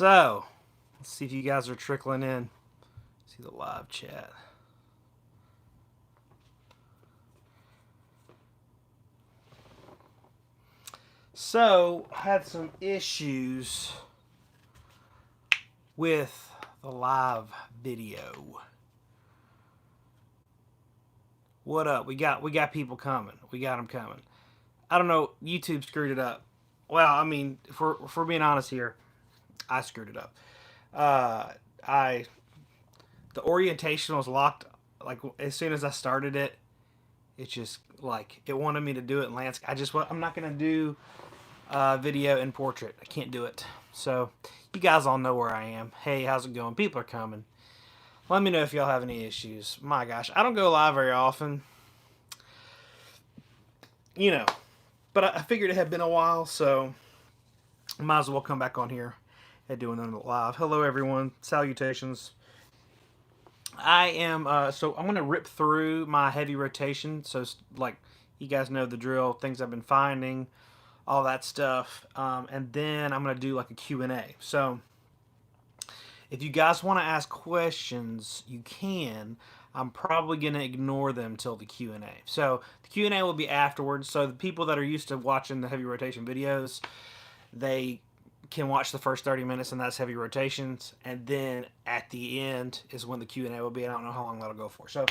So, let's see if you guys are trickling in. See the live chat. So, I had some issues with the live video. What up? We got people coming. We got them coming. I don't know. YouTube screwed it up. Well, I mean, if we're being honest here, I screwed it up. I the orientation was locked. Like as soon as I started it, it just like it wanted me to do it in landscape. I'm not gonna do video in portrait. I can't do it. So you guys all know where I am. Hey, how's it going? People are coming. Let me know if y'all have any issues. My gosh, I don't go live very often. You know, but I figured it had been a while, so I might as well come back on here and do another live. Hello, everyone. Salutations. I am, so I'm going to rip through my heavy rotation. So, like, you guys know the drill, things I've been finding, all that stuff. And then I'm going to do, like, a Q&A. So, if you guys want to ask questions, you can. I'm probably going to ignore them till the Q&A. So, the Q&A will be afterwards. So, the people that are used to watching the heavy rotation videos, they can watch the first 30 minutes, and that's heavy rotations. And then at the end is when the Q&A will be. I don't know how long that'll go for. So,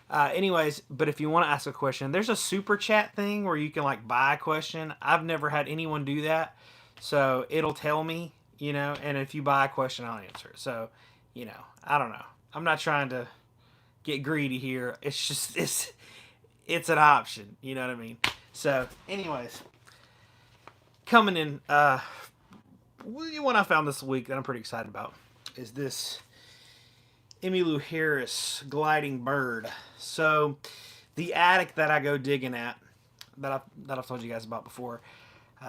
anyways, but if you want to ask a question, there's a super chat thing where you can, like, buy a question. I've never had anyone do that. So, it'll tell me, you know, and if you buy a question, I'll answer it. So, you know, I don't know. I'm not trying to get greedy here. It's just, it's an option. You know what I mean? So, anyways, coming in, one I found this week that I'm pretty excited about is this Emmylou Harris gliding bird. So, the attic that I go digging at, that I've told you guys about before,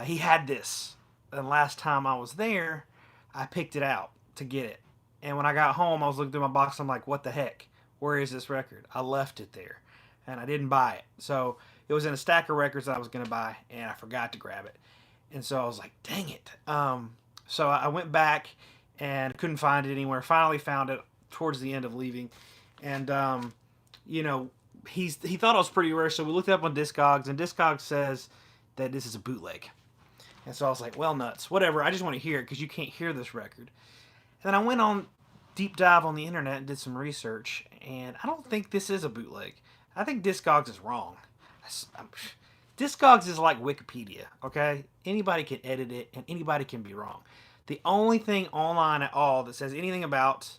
he had this. And last time I was there, I picked it out to get it. And when I got home, I was looking through my box. I'm like, what the heck? Where is this record? I left it there. And I didn't buy it. So it was in a stack of records that I was going to buy. And I forgot to grab it. And so I was like, dang it. So I went back and couldn't find it anywhere. Finally found it towards the end of leaving. And, you know, he thought it was pretty rare. So we looked it up on Discogs. And Discogs says that this is a bootleg. And so I was like, well, nuts, whatever. I just want to hear it because you can't hear this record. And then I went on deep dive on the internet and did some research. And I don't think this is a bootleg. I think Discogs is wrong. Discogs is like Wikipedia, okay? Anybody can edit it and anybody can be wrong. The only thing online at all that says anything about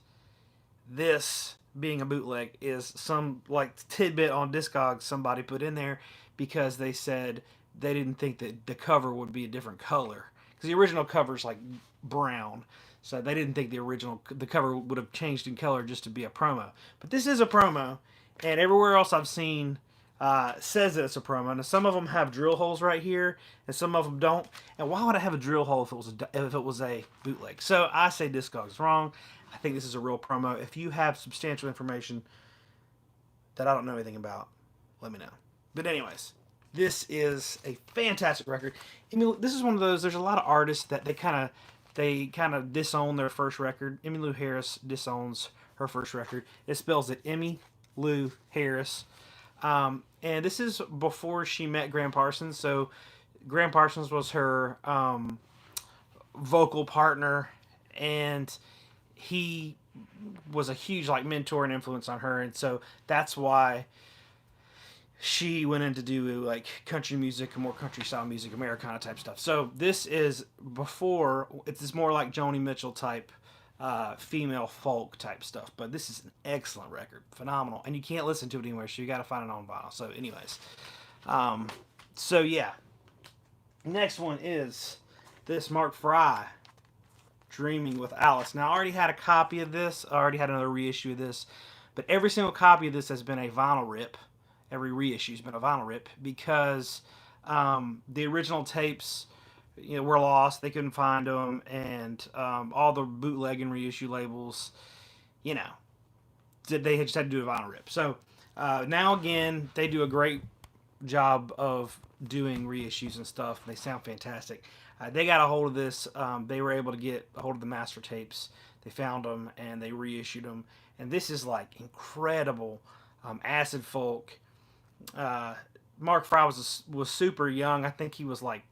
this being a bootleg is some like tidbit on Discogs somebody put in there because they said they didn't think that the cover would be a different color because the original cover's like brown, so they didn't think the cover would have changed in color just to be a promo. But this is a promo, and everywhere else I've seen says that it's a promo. Now some of them have drill holes right here, and some of them don't. And why would I have a drill hole if it was a bootleg? So I say Discogs is wrong. I think this is a real promo. If you have substantial information that I don't know anything about, let me know. But anyways, this is a fantastic record. I mean, this is one of those. There's a lot of artists that they kind of disown their first record. Emmylou Harris disowns her first record. It spells it Emmylou Harris, and this is before she met Graham Parsons. So Graham Parsons was her vocal partner, and he was a huge like mentor and influence on her, and so that's why she went in to do like country music, more country style music, Americana type stuff. So this is before, it's more like Joni Mitchell type, female folk type stuff. But this is an excellent record, phenomenal, and you can't listen to it anywhere, so you got to find it on vinyl. So, anyways, so yeah, next one is this Mark Fry, Dreaming with Alice. Now I already had a copy of this. I already had another reissue of this, but every single copy of this has been a vinyl rip. Every reissue's been a vinyl rip because the original tapes, you know, were lost. They couldn't find them, and all the bootleg and reissue labels, you know, they just had to do a vinyl rip. So now again, they do a great job of doing reissues and stuff. They sound fantastic. They got a hold of this. They were able to get a hold of the master tapes. They found them and they reissued them. And this is like incredible acid folk. Uh, Mark Fry was super young. I think he was like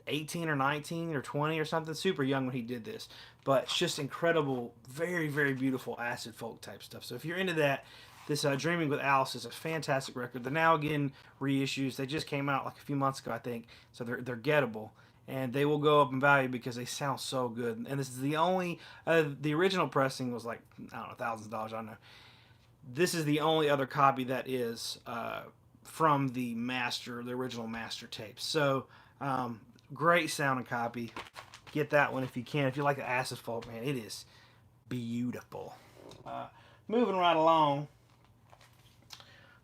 18 or 19 or 20 or something, super young when he did this. But it's just incredible, very, very beautiful acid folk type stuff. So if you're into that, this Dreaming with Alice is a fantastic record. They're now again reissues. They just came out like a few months ago, I think. So they're gettable. And they will go up in value because they sound so good. And this is the only, the original pressing was like, I don't know, thousands of dollars, I don't know. This is the only other copy that is from the original master tapes. So, great sounding copy. Get that one if you can. If you like the acid folk, man, it is beautiful. Moving right along.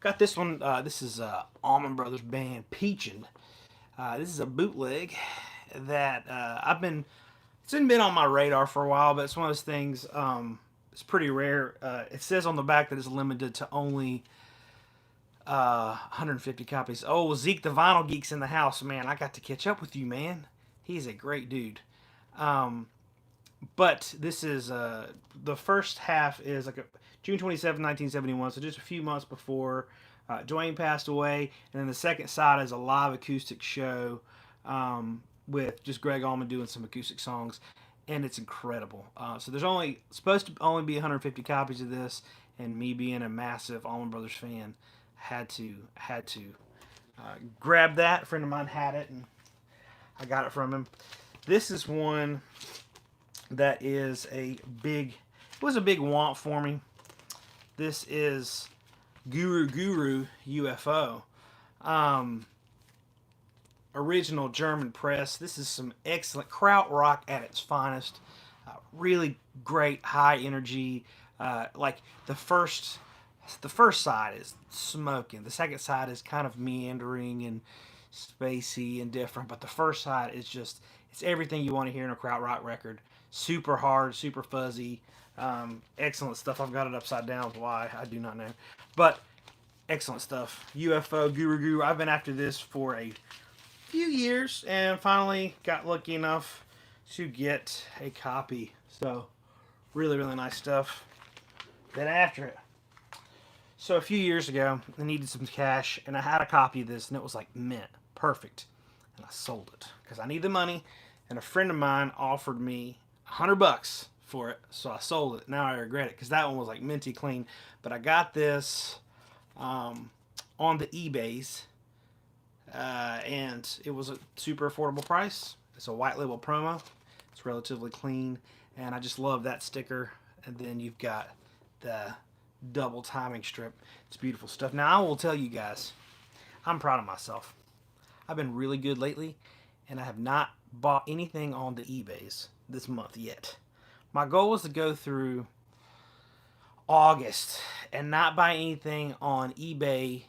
Got this one. This is Allman Brothers band Peachin'. This is a bootleg that it's been on my radar for a while, but it's one of those things. It's pretty rare. It says on the back that it's limited to only 150 copies. Oh, Zeke the Vinyl Geek's in the house, man. I got to catch up with you, man. He's a great dude. But this is the first half is like June 27, 1971, so just a few months before Dwayne passed away, and then the second side is a live acoustic show with just Greg Allman doing some acoustic songs, and it's incredible. So there's supposed to only be 150 copies of this, and me being a massive Allman Brothers fan, had to grab that. A friend of mine had it, and I got it from him. This is one that is it was a big want for me. This is Guru UFO. Original German press. This is some excellent krautrock at its finest. Really great high energy. Like the first side is smoking. The second side is kind of meandering and spacey and different. But the first side is it's everything you want to hear in a krautrock record. Super hard, super fuzzy. Excellent stuff. I've got it upside down. Why? I do not know. But excellent stuff. UFO, Guru. I've been after this for a few years and finally got lucky enough to get a copy. So really, really nice stuff. Been after it. So a few years ago, I needed some cash and I had a copy of this and it was like mint. Perfect. And I sold it because I need the money, and a friend of mine offered me $100 for it, so I sold it. Now I regret it because that one was like minty clean. But I got this on the eBays, and it was a super affordable price. It's a white label promo. It's relatively clean, and I just love that sticker. And then you've got the double timing strip. It's beautiful stuff. Now I will tell you guys, I'm proud of myself. I've been really good lately, and I have not bought anything on the eBays this month yet. My goal was to go through August and not buy anything on eBay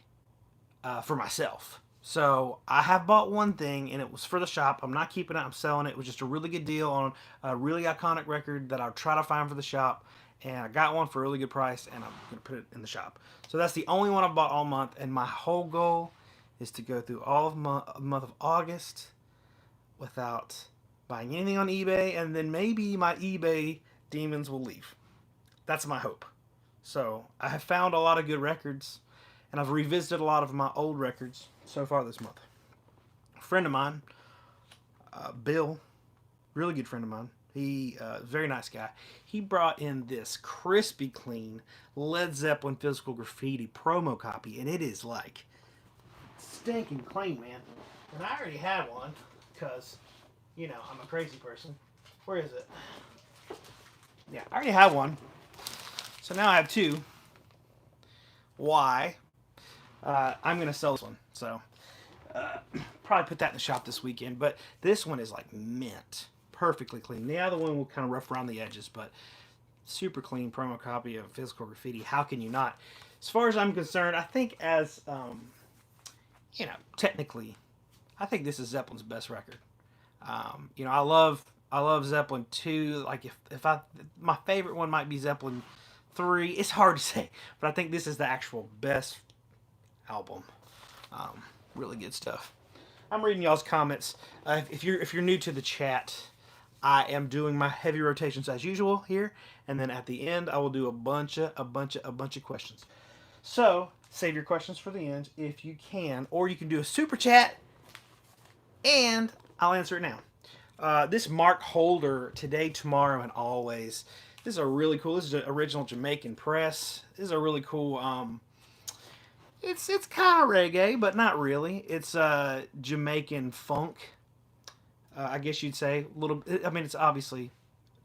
for myself. So I have bought one thing, and it was for the shop. I'm not keeping it. I'm selling it. It was just a really good deal on a really iconic record that I'll try to find for the shop. And I got one for a really good price, and I'm going to put it in the shop. So that's the only one I've bought all month, and my whole goal is to go through all of the month of August without buying anything on eBay, and then maybe my eBay demons will leave. That's my hope. So I have found a lot of good records, and I've revisited a lot of my old records so far this month. A friend of mine, Bill, really good friend of mine, he very nice guy. He brought in this crispy clean Led Zeppelin Physical Graffiti promo copy, and it is like stinking clean, man. And I already had one because, I'm a crazy person. Where is it? Yeah, I already have one. So now I have two. Why? I'm going to sell this one. So probably put that in the shop this weekend. But this one is like mint. Perfectly clean. The other one will kind of rough around the edges, but super clean promo copy of Physical Graffiti. How can you not? As far as I'm concerned, I think technically, I think this is Zeppelin's best record. I love Zeppelin 2. Like my favorite one might be Zeppelin 3. It's hard to say, but I think this is the actual best album. Really good stuff. I'm reading y'all's comments. If you're new to the chat, I am doing my heavy rotations as usual here, and then at the end I will do a bunch of questions. So save your questions for the end if you can, or you can do a super chat, and I'll answer it now. This Mark Holder, Today, Tomorrow, and Always. This is a really cool. This is an original Jamaican press. This is a really cool. It's kind of reggae, but not really. It's Jamaican funk. I guess you'd say a little. I mean, it's obviously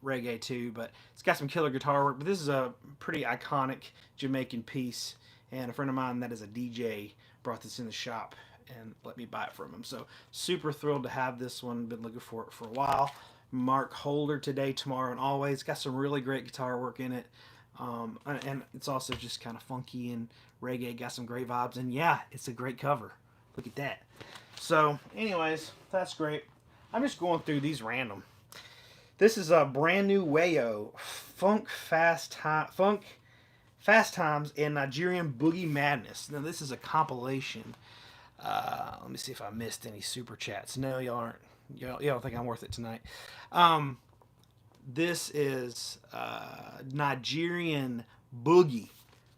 reggae too, but it's got some killer guitar work. But this is a pretty iconic Jamaican piece, and a friend of mine that is a DJ brought this in the shop and let me buy it from him. So super thrilled to have this one. Been looking for it for a while. Mark Holder, Today, Tomorrow, and Always. Got some really great guitar work in it. And it's also just kind of funky and reggae. Got some great vibes. And yeah, it's a great cover. Look at that. So anyways, that's great. I'm just going through these random. This is a brand new Wayo Fast Times in Nigerian Boogie Madness. Now this is a compilation. Let me see if I missed any super chats. No, y'all aren't. Y'all don't think I'm worth it tonight. This is Nigerian boogie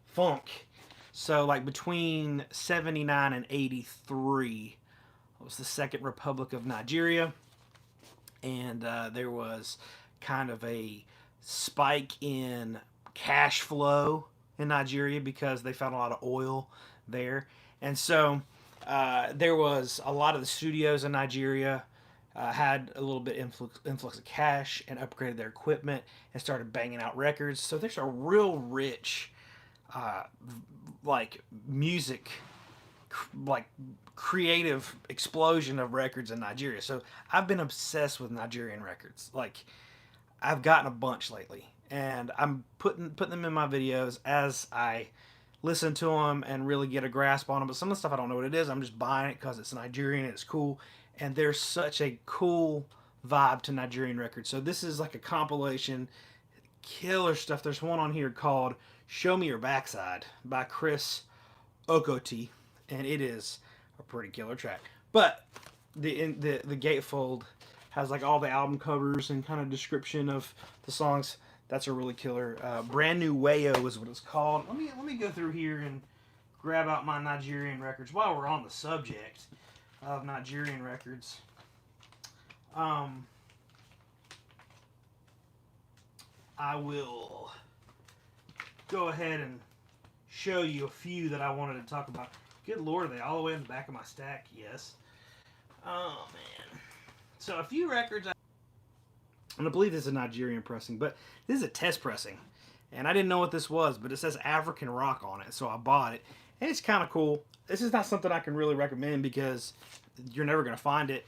funk. So like between 79 and 83 was the Second Republic of Nigeria, and there was kind of a spike in cash flow in Nigeria because they found a lot of oil there, and so there was a lot of the studios in Nigeria had a little bit influx of cash and upgraded their equipment and started banging out records. So there's a real rich like music like creative explosion of records in Nigeria. So I've been obsessed with Nigerian records. Like I've gotten a bunch lately, and I'm putting them in my videos as I listen to them and really get a grasp on them. But some of the stuff I don't know what it is. I'm just buying it because it's Nigerian and it's cool. And there's such a cool vibe to Nigerian records. So this is like a compilation, killer stuff. There's one on here called "Show Me Your Backside" by Chris Okoti, and it is a pretty killer track. But the gatefold has like all the album covers and kind of description of the songs. That's a really killer. Brand New Wayo is what it's called. Let me go through here and grab out my Nigerian records while we're on the subject of Nigerian records. I will go ahead and show you a few that I wanted to talk about. Good Lord, are they all the way in the back of my stack? Yes. Oh, man. So a few records, and I believe this is a Nigerian pressing, but this is a test pressing. And I didn't know what this was, but it says African Rock on it, so I bought it. And it's kind of cool. This is not something I can really recommend because you're never going to find it.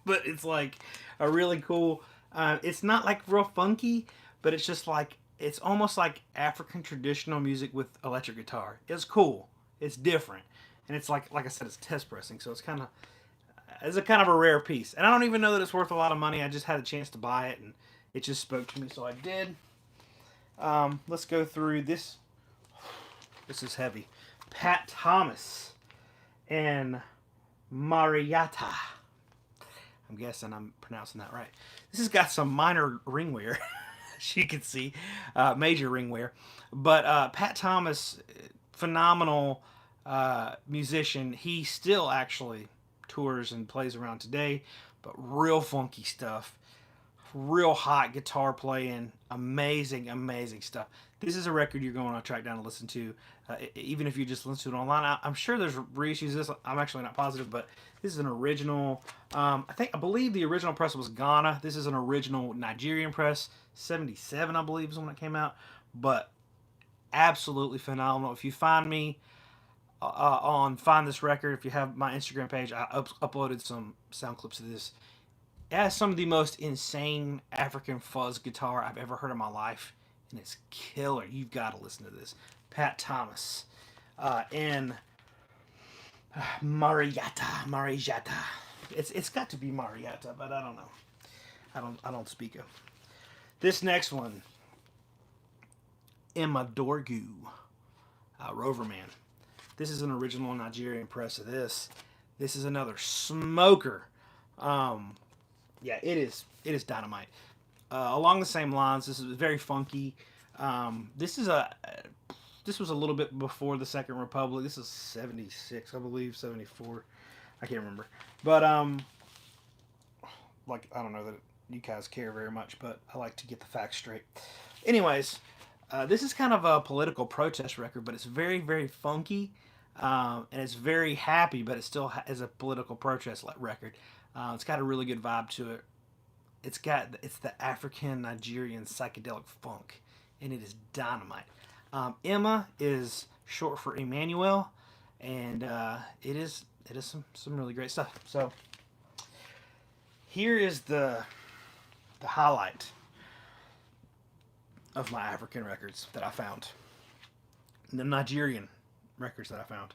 But it's like a really cool, it's not like real funky, but it's just like, it's almost like African traditional music with electric guitar. It's cool. It's different. And it's like I said, it's test pressing, so it's kind of a rare piece. And I don't even know that it's worth a lot of money. I just had a chance to buy it, and it just spoke to me, so I did. Let's go through this. This is heavy. Pat Thomas and Marietta. I'm guessing I'm pronouncing that right. This has got some minor ring wear, as you can see, major ring wear. But Pat Thomas, phenomenal musician. He still actually tours and plays around today, but real funky stuff. Real hot guitar playing, amazing stuff. This is a record you're going to track down and listen to, even if you just listen to it online. I'm sure there's reissues of this. I'm actually not positive, but this is an original. I believe the original press was Ghana. This is an original Nigerian press, 77, I believe, is when it came out. But absolutely phenomenal. If you find me on Find This Record, if you have my Instagram page, I uploaded some sound clips of this. It has some of the most insane African fuzz guitar I've ever heard in my life, and it's killer. You've got to listen to this. Pat Thomas and Marietta. It's got to be Marietta, but I don't know. I don't speak of. This next one, Emma Dorgu, Roverman. This is an original Nigerian press of this. This is another smoker. Yeah, it is. It is dynamite. Along the same lines, this is very funky. This is a this was a little bit before the Second Republic. This is 76, I believe, 74. I can't remember. But like I don't know that you guys care very much, but I like to get the facts straight. Anyways, this is kind of a political protest record, but it's very, very funky, and it's very happy, but it still is a political protest record. It's got a really good vibe to it. It's the African Nigerian psychedelic funk, and it is dynamite. Emma is short for Emmanuel, and it is some really great stuff. So here is the highlight of my African records that I found. The Nigerian records that I found.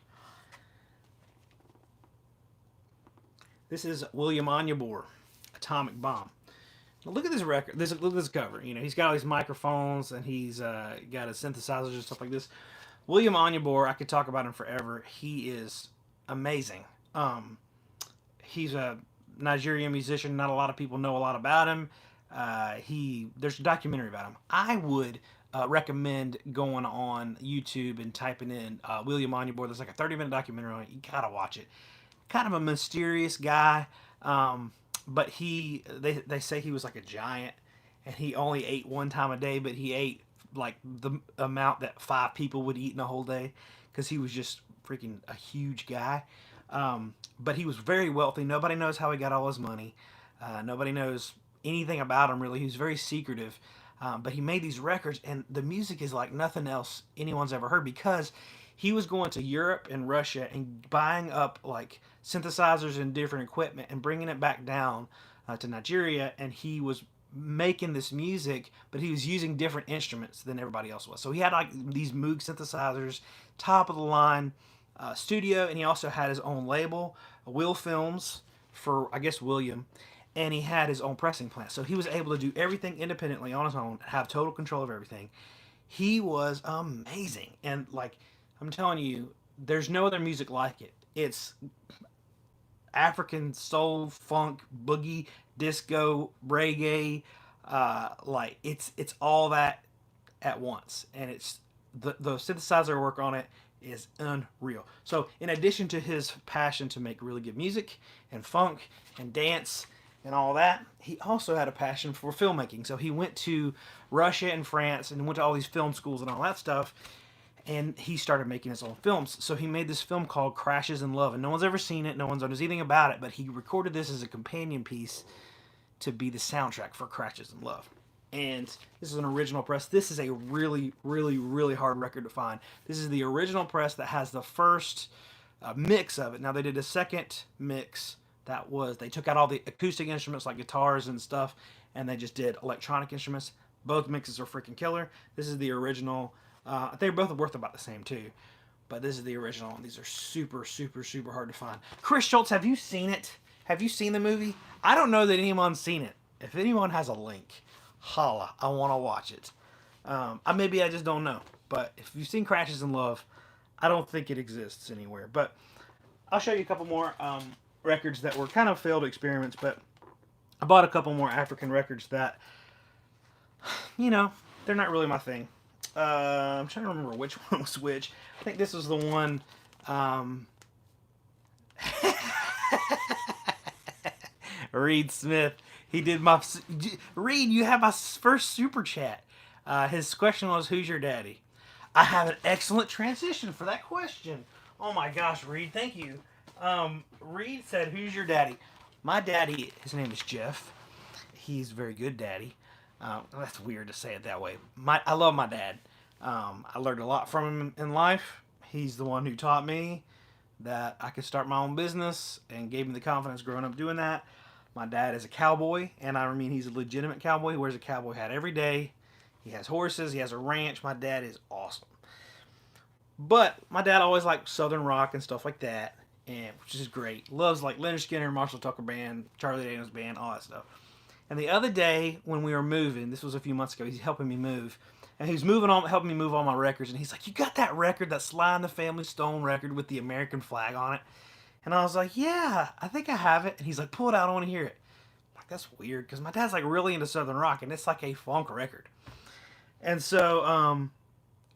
This is William Anyabor, Atomic Bomb. Now look at this record. Look at this cover. You know, he's got all these microphones and he's got his synthesizers and stuff like this. William Anyabor, I could talk about him forever. He is amazing. He's a Nigerian musician. Not a lot of people know a lot about him. There's a documentary about him. I would recommend going on YouTube and typing in William Anyabor. There's like a 30-minute documentary on it. You gotta watch it. Kind of a mysterious guy, but they say he was like a giant, and he only ate one time a day, but he ate like the amount that 5 people would eat in a whole day, because he was just freaking a huge guy. But he was very wealthy. Nobody knows how he got all his money. Nobody knows anything about him really. He was very secretive. But he made these records, and the music is like nothing else anyone's ever heard, because he was going to Europe and Russia and buying up like synthesizers and different equipment and bringing it back down to Nigeria, and he was making this music, but he was using different instruments than everybody else was. So he had like these Moog synthesizers, top of the line studio, and he also had his own label, Will Films, for I guess William, and he had his own pressing plant. So he was able to do everything independently on his own, have total control of everything. He was amazing, and like I'm telling you, there's no other music like it. It's African soul, funk, boogie, disco, reggae, like it's all that at once, and it's the synthesizer work on it is unreal. So in addition to his passion to make really good music and funk and dance and all that, he also had a passion for filmmaking. So he went to Russia and France and went to all these film schools and all that stuff, and he started making his own films. So he made this film called Crashes in Love, and no one's ever seen it, no one knows anything about it, but he recorded this as a companion piece to be the soundtrack for Crashes in Love. And this is an original press. This is a really, really, really hard record to find. This is the original press that has the first mix of it. Now they did a second mix that was, they took out all the acoustic instruments like guitars and stuff, and they just did electronic instruments. Both mixes are freaking killer. This is the original. They're both worth about the same too, but this is the original. These are super, super, super hard to find. Chris Schultz, have you seen it? Have you seen the movie? I don't know that anyone's seen it. If anyone has a link, holla. I want to watch it. Maybe I just don't know. But if you've seen Crashes in Love, I don't think it exists anywhere. But I'll show you a couple more records that were kind of failed experiments. But I bought a couple more African records that, you know, they're not really my thing. I'm trying to remember which one was which. I think this was the one. Reed Smith. He did my... Reed, you have my first super chat. His question was, who's your daddy? I have an excellent transition for that question. Oh my gosh, Reed, thank you. Reed said, who's your daddy? My daddy, his name is Jeff. He's a very good daddy. That's weird to say it that way. I love my dad. I learned a lot from him in life. He's the one who taught me that I could start my own business and gave me the confidence growing up doing that. My dad is a cowboy, and I mean he's a legitimate cowboy. He wears a cowboy hat every day. He has horses. He has a ranch. My dad is awesome. But my dad always liked Southern rock and stuff like that, and which is great. Loves like Leonard Skinner, Marshall Tucker Band, Charlie Daniels Band, all that stuff. And the other day when we were moving, this was a few months ago, he's helping me move, and he's moving on, helping me move all my records. And he's like, "You got that record, that Sly and the Family Stone record with the American flag on it?" And I was like, "Yeah, I think I have it." And he's like, "Pull it out, I want to hear it." I'm like, that's weird because my dad's like really into Southern rock, and it's like a funk record. And so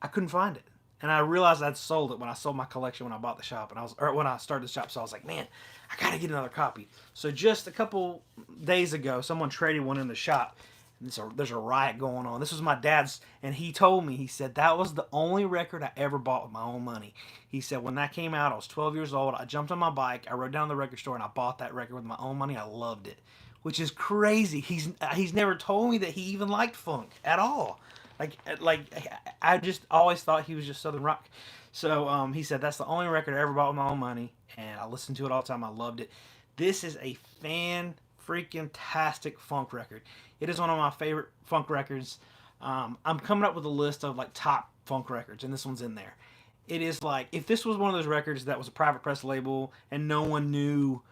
I couldn't find it. And I realized I'd sold it when I sold my collection when I bought the shop, and when I started the shop. So I was like, man, I gotta get another copy. So just a couple days ago, someone traded one in the shop. And there's a riot going on. This was my dad's, and he told me, he said, that was the only record I ever bought with my own money. He said, when that came out, I was 12 years old. I jumped on my bike, I rode down to the record store, and I bought that record with my own money. I loved it, which is crazy. He's never told me that he even liked funk at all. Like I just always thought he was just Southern rock. So he said that's the only record I ever bought with my own money, and I listened to it all the time. I loved it. This is a fan freaking tastic funk record. It is one of my favorite funk records. I'm coming up with a list of like top funk records, and this one's in there. It is like if this was one of those records that was a private press label and no one knew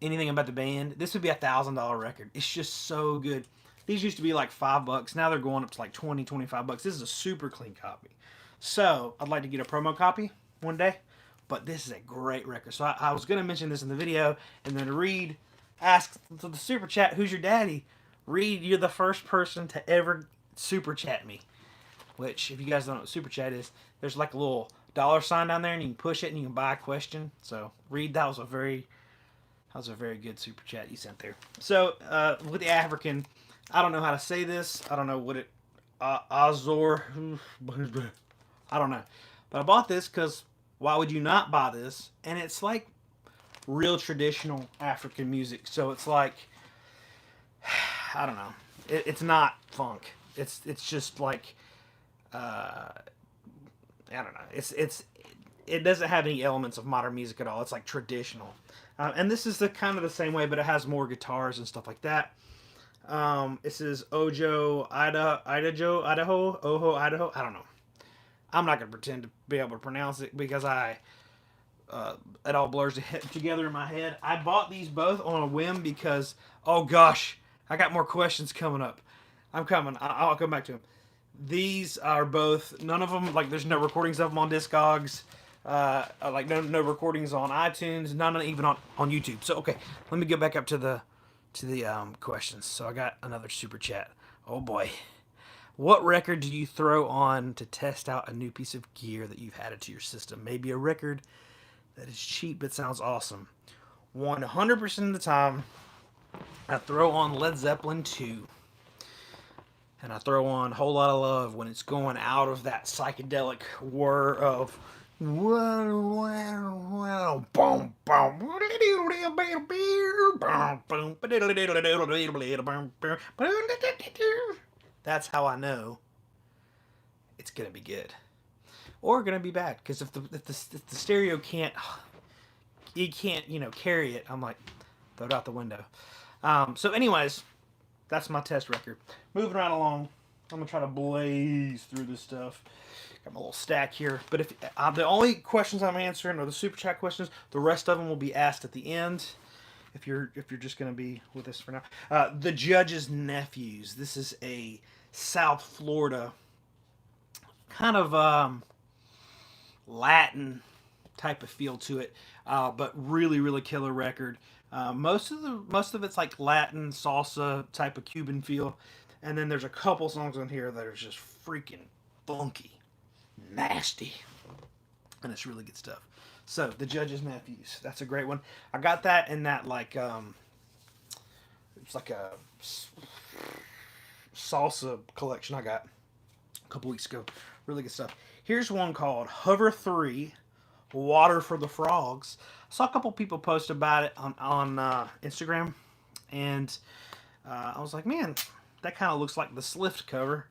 anything about the band, this would be $1,000 record. It's just so good. These used to be like $5. Now they're going up to like 20, 25 bucks. This is a super clean copy. So I'd like to get a promo copy one day, but this is a great record. So I was going to mention this in the video, and then Reed asked to the super chat, "Who's your daddy?" Reed, you're the first person to ever super chat me. Which, if you guys don't know what super chat is, there's like a little $sign down there, and you can push it and you can buy a question. So Reed, that was a very good super chat you sent there. So with the African, I don't know how to say this. I don't know what it Azor. I don't know, but I bought this because why would you not buy this? And it's like real traditional African music. So it's like I don't know. It's not funk. It's just like I don't know. It doesn't have any elements of modern music at all. It's like traditional. And this is the kind of the same way, but it has more guitars and stuff like that. This is Ojo, Idaho, Oho, Idaho. I don't know. I'm not going to pretend to be able to pronounce it because it all blurs together in my head. I bought these both on a whim because, oh gosh, I got more questions coming up. I'm coming. I'll come back to them. These are both, none of them, like there's no recordings of them on Discogs. Like no recordings on iTunes, none even on YouTube. So okay, let me get back up to the questions. So I got another super chat. Oh boy. What record do you throw on to test out a new piece of gear that you've added to your system? Maybe a record that is cheap but sounds awesome. 100% of the time, I throw on Led Zeppelin 2. And I throw on Whole Lot of Love when it's going out of that psychedelic whir of that's how I know it's gonna be good or gonna be bad. Because if the stereo can't carry it, I'm like, throw it out the window. So anyways, that's my test record. Moving right along, I'm gonna try to blaze through this stuff. Got my little stack here, but if the only questions I'm answering are the super chat questions, the rest of them will be asked at the end. If you're just gonna be with us for now, the Judge's Nephews. This is a South Florida kind of Latin type of feel to it, but really killer record. Most of it's like Latin salsa type of Cuban feel, and then there's a couple songs on here that are just freaking funky, nasty, and it's really good stuff. So the Judge's Nephews, that's a great one. I got that in that like it's like a salsa collection I got a couple weeks ago. Really good stuff. Here's one called Hover 3. Water for the Frogs. I saw a couple people post about it on Instagram, and I was like, man, that kind of looks like the Slift cover,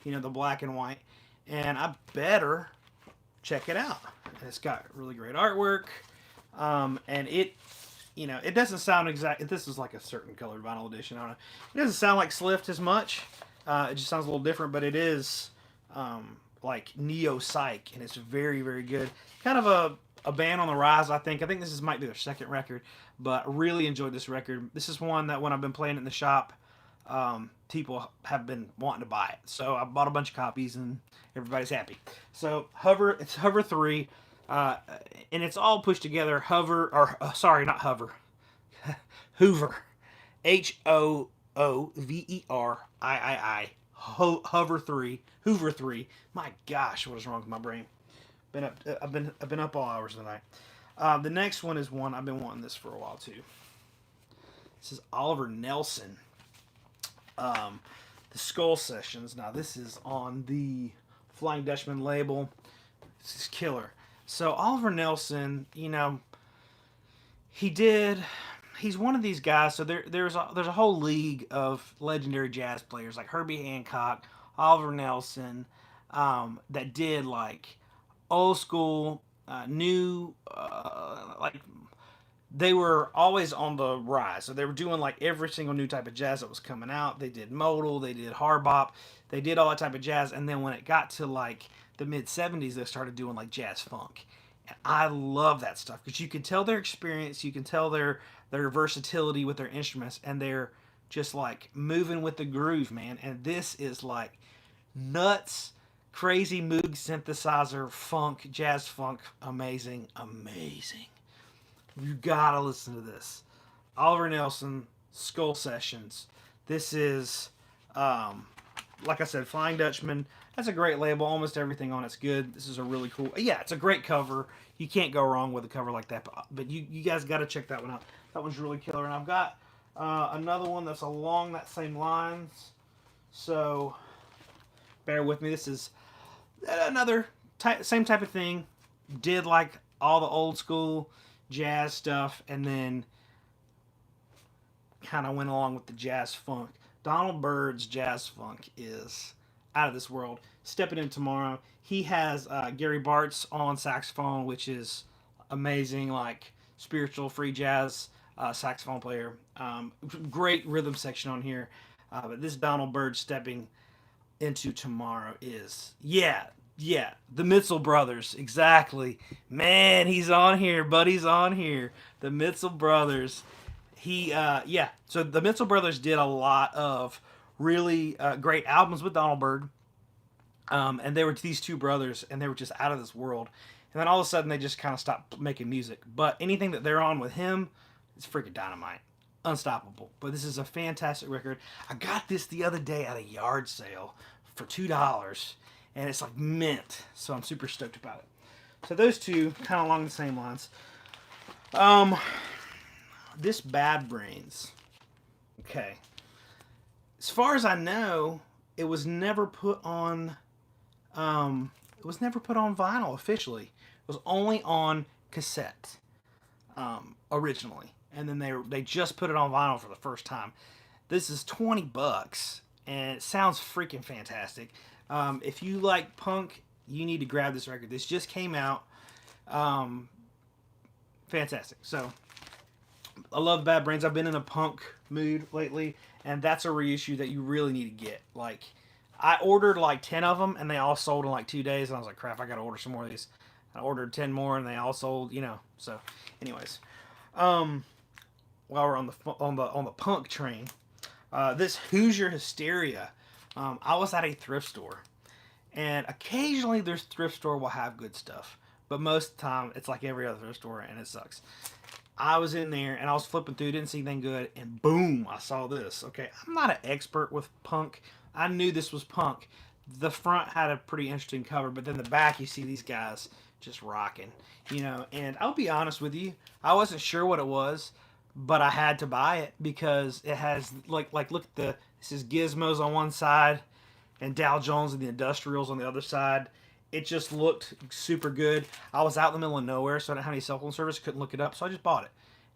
the black and white, and I better check it out. And it's got really great artwork, and it doesn't sound exact. This is like a certain colored vinyl edition. I don't know. It doesn't sound like Slift as much. It just sounds a little different, but it is like neo-psych, and it's very good. Kind of a band on the rise, I think. This might be their second record, but I really enjoyed this record. This is one that when I've been playing it in the shop, people have been wanting to buy it. So I bought a bunch of copies, and everybody's happy. So it's Hover 3, uh, and it's all pushed together. Sorry, not Hover, Hoover, HOOVERII. Hover 3, Hoover 3. My gosh, what is wrong with my brain? I've been up all hours of the night. The next one is one I've been wanting this for a while too. This is Oliver Nelson. The Skull Sessions. Now this is on the Flying Dutchman label. This is killer. So Oliver Nelson, he did. He's one of these guys. So there's a whole league of legendary jazz players like Herbie Hancock, Oliver Nelson, that did like old school, new, like they were always on the rise. So they were doing like every single new type of jazz that was coming out. They did modal, they did hard bop, they did all that type of jazz. And then when it got to like the mid 70s, they started doing like jazz funk. And I love that stuff because you can tell their experience, you can tell their versatility with their instruments, and they're just like moving with the groove, man. And this is like nuts, crazy Moog synthesizer funk, jazz funk, amazing, amazing. You gotta listen to this. Oliver Nelson, Skull Sessions. This is, like I said, Flying Dutchman. That's a great label. Almost everything on it's good. This is a really cool. Yeah, it's a great cover. You can't go wrong with a cover like that. But you guys got to check that one out. That one's really killer. And I've got another one that's along that same lines. So bear with me. This is another same type of thing. Did like all the old school jazz stuff, and then kind of went along with the jazz funk. Donald Byrd's jazz funk is out of this world. Stepping in tomorrow, he has Gary Bartz on saxophone, which is amazing, like spiritual free jazz saxophone player. Great rhythm section on here. But this Donald Byrd stepping into tomorrow is, yeah, the Mitchell brothers, exactly. Man, he's on here, buddy's on here. The Mitchell brothers. Yeah. So the Mitchell brothers did a lot of really great albums with Donald Byrd, and they were these two brothers, and they were just out of this world. And then all of a sudden, they just kind of stopped making music. But anything that they're on with him, it's freaking dynamite, unstoppable. But this is a fantastic record. I got this the other day at a yard sale for $2, and it's like mint. So I'm super stoked about it. So those two, kind of along the same lines. This Bad Brains. Okay. As far as I know, it was never put on. It was never put on vinyl officially. It was only on cassette, originally, and then they just put it on vinyl for the first time. This is $20, and it sounds freaking fantastic. If you like punk, you need to grab this record. This just came out. Fantastic. So I love Bad Brains. I've been in a punk mood lately, and that's a reissue that you really need to get. Like, I ordered like 10 of them, and they all sold in like 2 days, and I was like, crap, I gotta order some more of these. I ordered 10 more, and they all sold, So, anyways, while we're on the punk train, this Hoosier Hysteria. I was at a thrift store, and occasionally their thrift store will have good stuff, but most of the time it's like every other thrift store, and it sucks. I was in there and I was flipping through, didn't see anything good, and boom, I saw this. Okay, I'm not an expert with punk. I knew this was punk. The front had a pretty interesting cover, but then the back, you see these guys just rocking, And I'll be honest with you, I wasn't sure what it was, but I had to buy it because it has like look at this is Gizmos on one side and Dow Jones and the Industrials on the other side. It just looked super good. I was out in the middle of nowhere, so I didn't have any cell phone service, couldn't look it up, so I just bought it.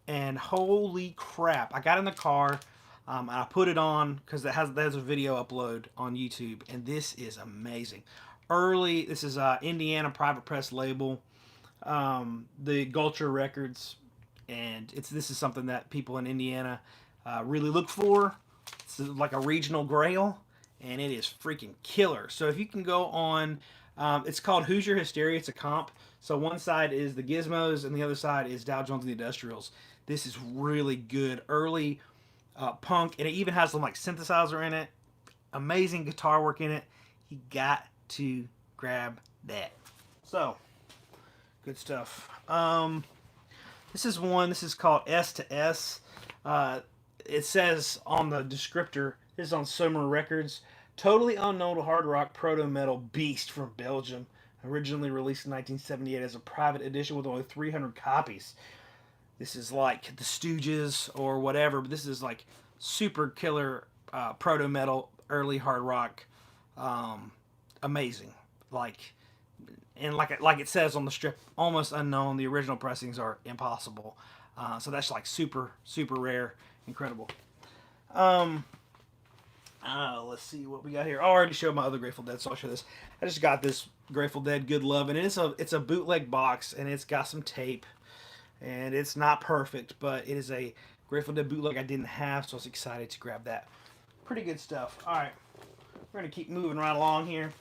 And holy crap, I got in the car, and I put it on because there's a video upload on YouTube, and this is amazing. This is Indiana Private Press label, the Gulcher Records, and this is something that people in Indiana really look for. It's like a regional grail, and it is freaking killer. So if you can go on, it's called Hoosier Hysteria. It's a comp. So one side is the Gizmos, and the other side is Dow Jones and the Industrials. This is really good. Early punk, and it even has some like synthesizer in it. Amazing guitar work in it. You got to grab that. So, good stuff. This is one. This is called S to S. It says on the descriptor, this is on Summer Records. Totally unknown hard rock proto metal beast from Belgium. Originally released in 1978 as a private edition with only 300 copies. This is like the Stooges or whatever, but this is like super killer proto metal, early hard rock. Amazing. Like it says on the strip, almost unknown. The original pressings are impossible. So that's like super rare, incredible. Let's see what we got here. I already showed my other Grateful Dead, so I'll show this. I just got this Grateful Dead Good Love, and it's a bootleg box, and it's got some tape, and it's not perfect, but it is a Grateful Dead bootleg I didn't have, so I was excited to grab that. Pretty good stuff. All right, we're gonna keep moving right along here.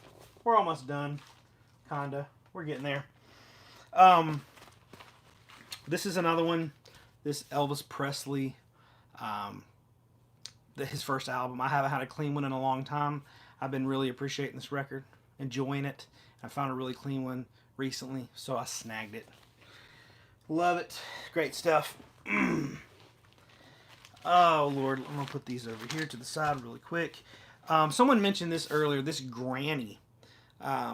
We're almost done, kinda. We're getting there. This is another one. This Elvis Presley. His first album. I haven't had a clean one in a long time. I've been really appreciating this record, enjoying it. I found a really clean one recently, so I snagged it. Love it. Great stuff. Oh, Lord. I'm going to put these over here to the side really quick. Someone mentioned this earlier, this Granny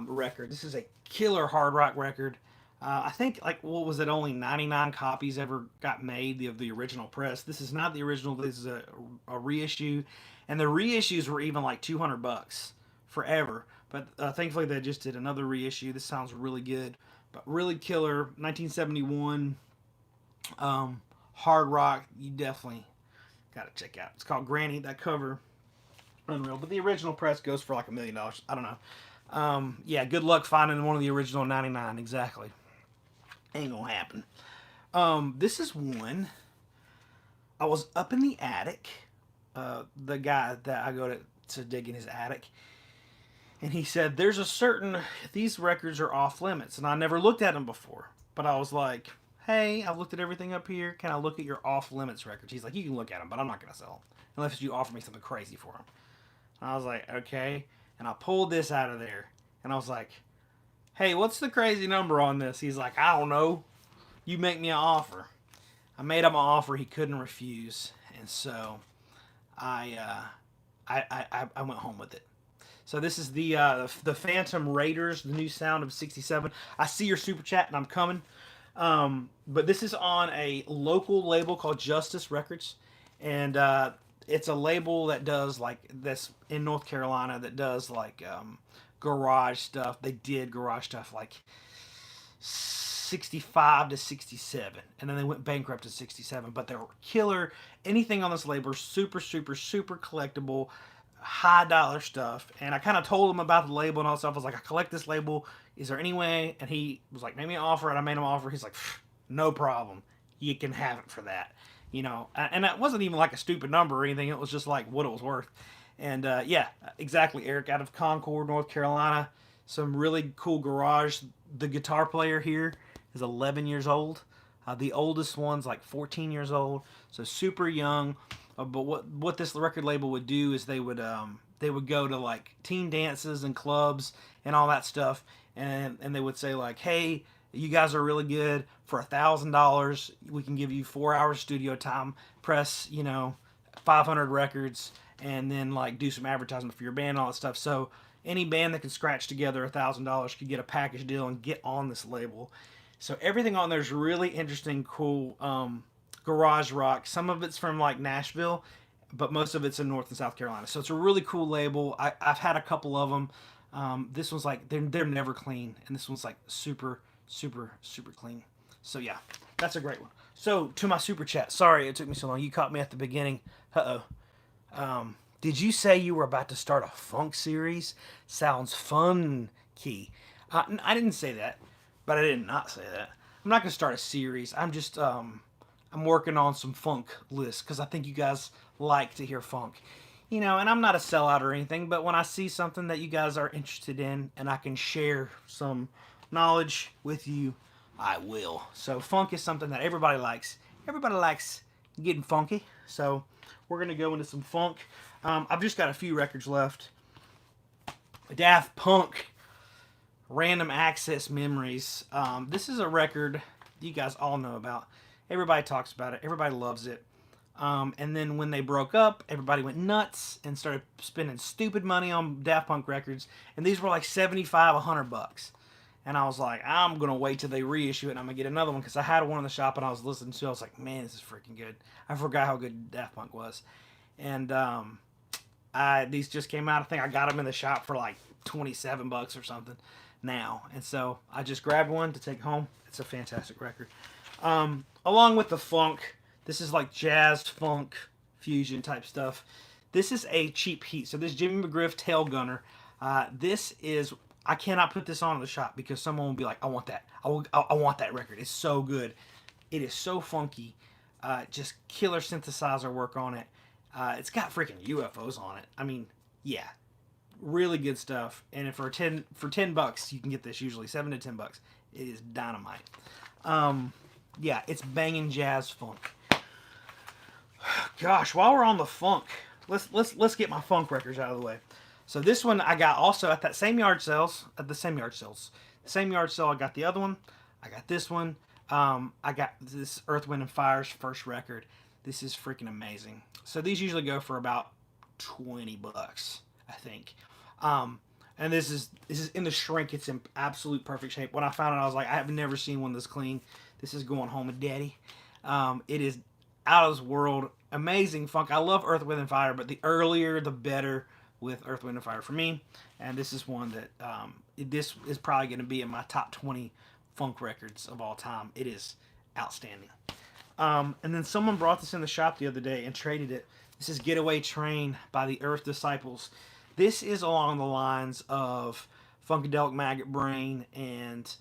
record. This is a killer hard rock record. I think, like, what was it, only 99 copies ever got made of the original press. This is not the original. This is a reissue. And the reissues were even like $200 forever. But thankfully, they just did another reissue. This sounds really good. But really killer. 1971 hard rock. You definitely got to check out. It's called Granny. That cover, unreal. But the original press goes for like $1 million. I don't know. Yeah, good luck finding one of the original 99. Exactly. Ain't gonna happen. This is one. I was up in the attic. The guy that I go to dig in his attic, and he said, "There's a certain these records are off limits," and I never looked at them before. But I was like, "Hey, I've looked at everything up here. Can I look at your off limits records?" He's like, "You can look at them, but I'm not gonna sell them unless you offer me something crazy for them." And I was like, "Okay," and I pulled this out of there, and I was like, "Hey, what's the crazy number on this?" He's like, "I don't know. You make me an offer." I made him an offer he couldn't refuse, and so I went home with it. So this is the Phantom Raiders, the new sound of '67. I see your super chat, and I'm coming. But this is on a local label called Justice Records, and it's a label that does like this in North Carolina that does like garage stuff. They did garage stuff like 65 to 67, and then they went bankrupt in 67, but they were killer. Anything on this label is super collectible, high dollar stuff. And I kind of told him about the label and all that stuff. I was like, I collect this label, is there any way? And he was like, make me an offer. And I made him an offer. He's like, no problem, you can have it for that, you know. And that wasn't even like a stupid number or anything. It was just like what it was worth. And yeah, exactly, Eric, out of Concord, North Carolina. Some really cool garage. The guitar player here is 11 years old. The oldest one's like 14 years old, so super young. But what this record label would do is they would go to like teen dances and clubs and all that stuff, and they would say like, hey, you guys are really good. For $1,000, we can give you 4 hours studio time, press 500 records, and then like do some advertisement for your band and all that stuff. So any band that can scratch together $1,000 could get a package deal and get on this label. So everything on there is really interesting, cool garage rock. Some of it's from like Nashville, but most of it's in North and South Carolina. So it's a really cool label. I've had a couple of them. This one's like they're never clean, and this one's like super clean. So yeah, that's a great one. So to my super chat. Sorry it took me so long. You caught me at the beginning. Did you say you were about to start a funk series? Sounds fun, Key. I didn't say that, but I did not say that. I'm not gonna start a series. I'm just I'm working on some funk lists because I think you guys like to hear funk, and I'm not a sellout or anything. But when I see something that you guys are interested in and I can share some knowledge with you, I will. So funk is something that everybody likes. Everybody likes getting funky. So we're going to go into some funk. I've just got a few records left. Daft Punk, Random Access Memories. This is a record you guys all know about. Everybody talks about it. Everybody loves it. And then when they broke up, everybody went nuts and started spending stupid money on Daft Punk records. And these were like 75, $100. And I was like, I'm going to wait till they reissue it and I'm going to get another one because I had one in the shop and I was listening to it. I was like, man, this is freaking good. I forgot how good Daft Punk was. And these just came out. I think I got them in the shop for like $27 or something now. And so I just grabbed one to take home. It's a fantastic record. Along with the funk, this is like jazz, funk, fusion type stuff. This is a cheap heat. So this Jimmy McGriff Tail Gunner. This is... I cannot put this on in the shop because someone will be like, I want that. I want that record. It's so good. It is so funky. Just killer synthesizer work on it. It's got freaking UFOs on it. I mean, yeah. Really good stuff. And for $10, you can get this usually. $7 to $10. It is dynamite. Yeah, it's banging jazz funk. Gosh, while we're on the funk, let's get my funk records out of the way. So this one I got also at that same yard sales. At the same yard sales. The same yard sale I got the other one. I got this one. I got this Earth, Wind and Fire's first record. This is freaking amazing. So these usually go for about $20, I think. And this is in the shrink. It's in absolute perfect shape. When I found it, I was like, I have never seen one this clean. This is going home with daddy. It is out of this world. Amazing funk. I love Earth, Wind and Fire, but the earlier the better with Earth, Wind and Fire for me. And this is one that this is probably going to be in my top 20 funk records of all time. It is outstanding. And then someone brought this in the shop the other day and traded it. This is Getaway Train by the Earth Disciples. This is along the lines of Funkadelic Maggot Brain and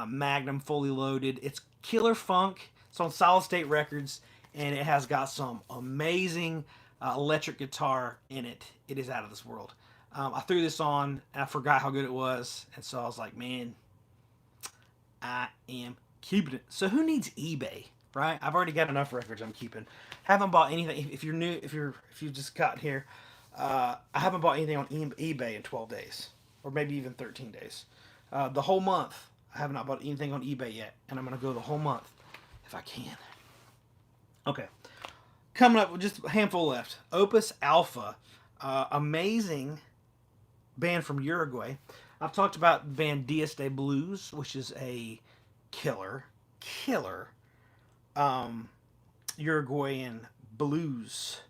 Magnum Fully Loaded. It's killer funk. It's on Solid State Records, and it has got some amazing electric guitar in it. It is out of this world. I threw this on, and I forgot how good it was, and so I was like, man, I am keeping it. So who needs eBay, right? I've already got enough records I'm keeping. Haven't bought anything. If you're new, if you've just gotten here, I haven't bought anything on eBay in 12 days, or maybe even 13 days. The whole month, I have not bought anything on eBay yet, and I'm going to go the whole month if I can. Okay. Coming up with just a handful left. Opus Alpha. Amazing band from Uruguay. I've talked about the band Dias de Blues, which is a killer Uruguayan blues.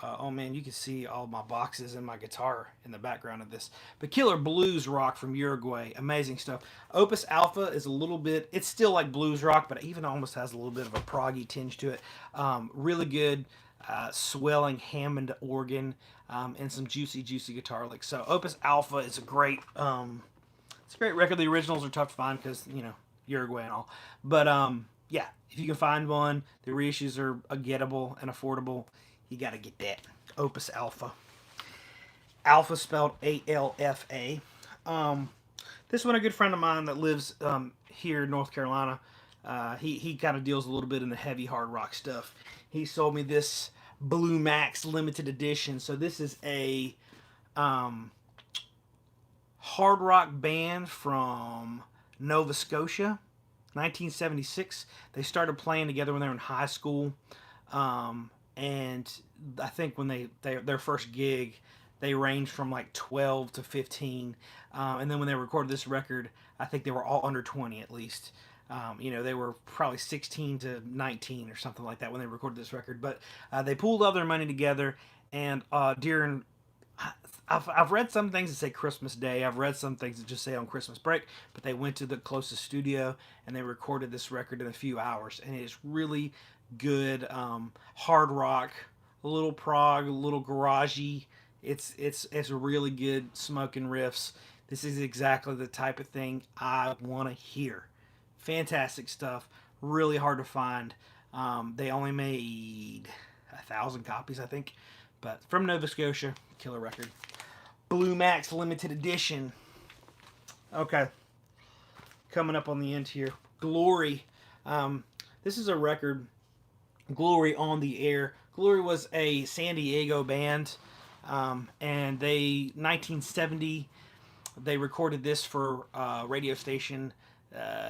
Oh man, you can see all my boxes and my guitar in the background of this. But killer blues rock from Uruguay. Amazing stuff. Opus Alpha is a little bit, it's still like blues rock, but it even almost has a little bit of a proggy tinge to it. Really good swelling Hammond organ and some juicy guitar licks. So Opus Alpha is a great, it's a great record. The originals are tough to find because, you know, Uruguay and all. But yeah, if you can find one, the reissues are gettable and affordable. You got to get that. Opus Alpha. Alpha spelled A-L-F-A. This one, a good friend of mine that lives here in North Carolina, he kind of deals a little bit in the heavy hard rock stuff. He sold me this Blue Max limited edition. So this is a hard rock band from Nova Scotia, 1976. They started playing together when they were in high school. And I think when their first gig, they ranged from like 12 to 15. And then when they recorded this record, I think they were all under 20 at least. You know, they were probably 16 to 19 or something like that when they recorded this record. But they pooled all their money together, and during... I've read some things that say Christmas Day. I've read some things that just say on Christmas break. But they went to the closest studio, and they recorded this record in a few hours. And it is really good hard rock, a little prog, a little garagey. It's really good smoking riffs. This is exactly the type of thing I want to hear. Fantastic stuff. Really hard to find. They only made 1,000 copies, I think. But from Nova Scotia, killer record. Blue Max limited edition. Okay. Coming up on the end here. Glory. This is a record. Glory on the Air. Glory was a San Diego band, and 1970 they recorded this for a radio station.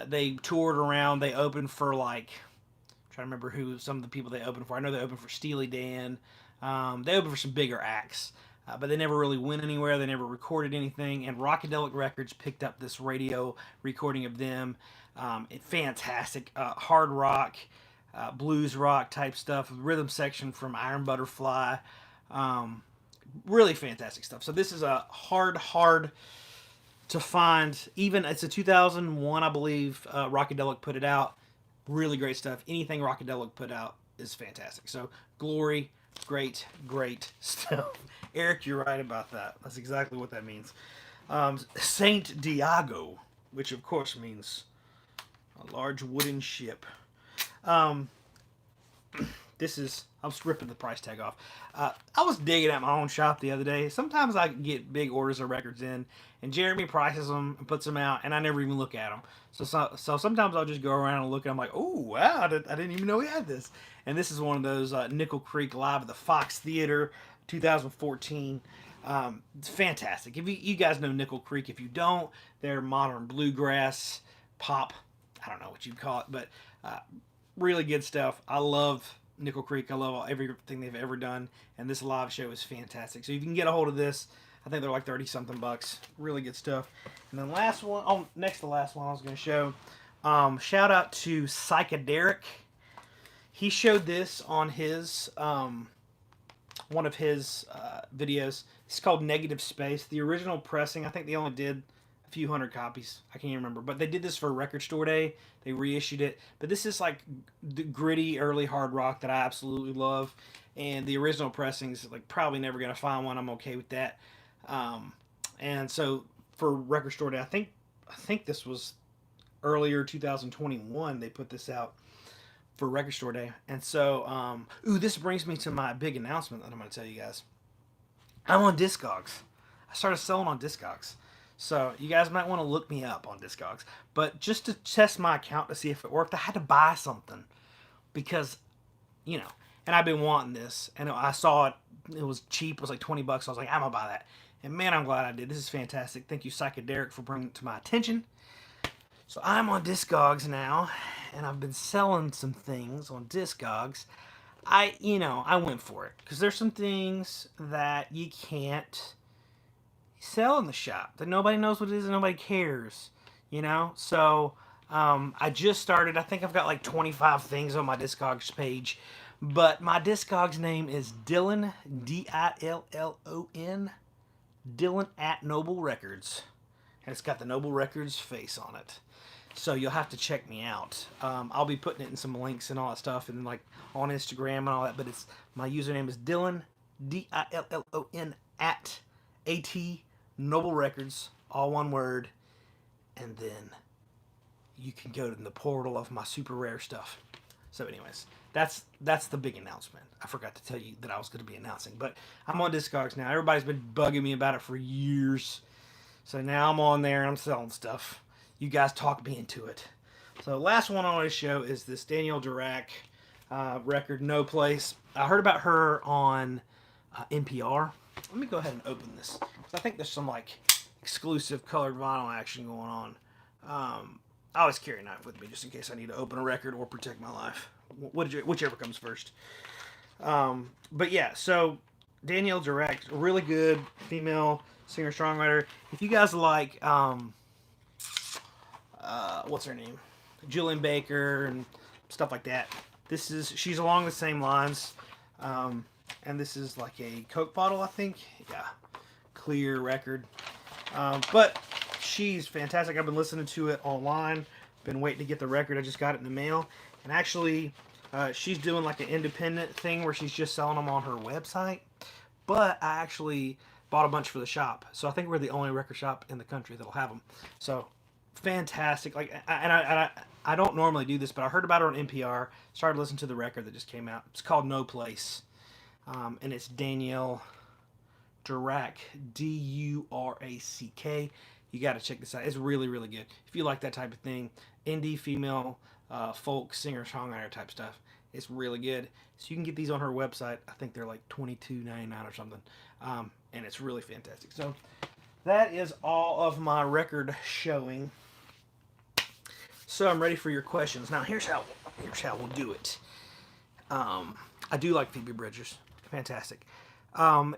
They toured around. They opened for like, I'm trying to remember who some of the people they opened for. I know they opened for Steely Dan. They opened for some bigger acts, but they never really went anywhere. They never recorded anything. And Rockadelic Records picked up this radio recording of them. Fantastic hard rock, blues rock type stuff. Rhythm section from Iron Butterfly. Really fantastic stuff. So this is a hard to find. Even it's a 2001, I believe. Rockadelic put it out. Really great stuff. Anything Rockadelic put out is fantastic. So Glory, great stuff. Eric, you're right about that. That's exactly what that means. Saint Diego, which of course means a large wooden ship. This is, I was ripping the price tag off. I was digging at my own shop the other day. Sometimes I get big orders of records in, and Jeremy prices them and puts them out, and I never even look at them. So sometimes I'll just go around and look, and I'm like, oh, wow, I didn't even know we had this. And this is one of those Nickel Creek Live at the Fox Theater, 2014. It's fantastic. If you guys know Nickel Creek, if you don't, they're modern bluegrass, pop, I don't know what you'd call it, but really good stuff. I love Nickel Creek. I love everything they've ever done, and this live show is fantastic. So if you can get a hold of this, I think they're like 30 something bucks. Really good stuff. And then last one, next to last one I was going to show. Shout out to Psychedelic. He showed this on his one of his videos. It's called Negative Space. The original pressing, I think they only did a few hundred copies. I can't even remember, but they did this for Record Store Day. They reissued it, but this is like the gritty early hard rock that I absolutely love. And the original pressings, like, probably never gonna find one. I'm okay with that. And so for Record Store Day, I think this was earlier 2021. They put this out for Record Store Day, and so this brings me to my big announcement that I'm gonna tell you guys. I'm on Discogs. I started selling on Discogs. So you guys might want to look me up on Discogs. But just to test my account to see if it worked, I had to buy something. Because, and I've been wanting this. And I saw it. It was cheap. It was like 20 bucks. I was like, I'm going to buy that. And man, I'm glad I did. This is fantastic. Thank you, Psychedelic, for bringing it to my attention. So I'm on Discogs now. And I've been selling some things on Discogs. I went for it. Because there's some things that you can't sell in the shop that nobody knows what it is and nobody cares, so I just started. I think I've got like 25 things on my Discogs page, but my Discogs name is Dylan, Dillon, Dylan at Noble Records, and it's got the Noble Records face on it. So you'll have to check me out. I'll be putting it in some links and all that stuff, and like on Instagram and all that, but it's my username is Dylan, Dillon at Noble Records, all one word, and then you can go to the portal of my super rare stuff. So anyways, that's the big announcement. I forgot to tell you that I was going to be announcing, but I'm on Discogs now. Everybody's been bugging me about it for years. So now I'm on there and I'm selling stuff. You guys talk me into it. So last one I want to show is this Danielle Dirac record, No Place. I heard about her on NPR. Let me go ahead and open this, because I think there's some like exclusive colored vinyl action going on. I always carry a knife with me just in case I need to open a record or protect my life, whichever comes first. But yeah, so Danielle Dirac, really good female singer-songwriter. If you guys like, what's her name, Julian Baker and stuff like that, she's along the same lines. And this is like a Coke bottle, I think. Yeah, clear record. But she's fantastic. I've been listening to it online. Been waiting to get the record. I just got it in the mail. And actually, she's doing like an independent thing where she's just selling them on her website. But I actually bought a bunch for the shop. So I think we're the only record shop in the country that'll have them. So fantastic. Like, I don't normally do this, but I heard about her on NPR. Started listening to the record that just came out. It's called No Place. And it's Danielle Dirac, Durack. You got to check this out. It's really, really good. If you like that type of thing, indie, female, folk, singer, songwriter type stuff, It's really good. So you can get these on her website. I think they're like $22.99 or something, and it's really fantastic. So that is all of my record showing. So I'm ready for your questions. Now here's how we'll do it. I do like Phoebe Bridgers, fantastic. Um,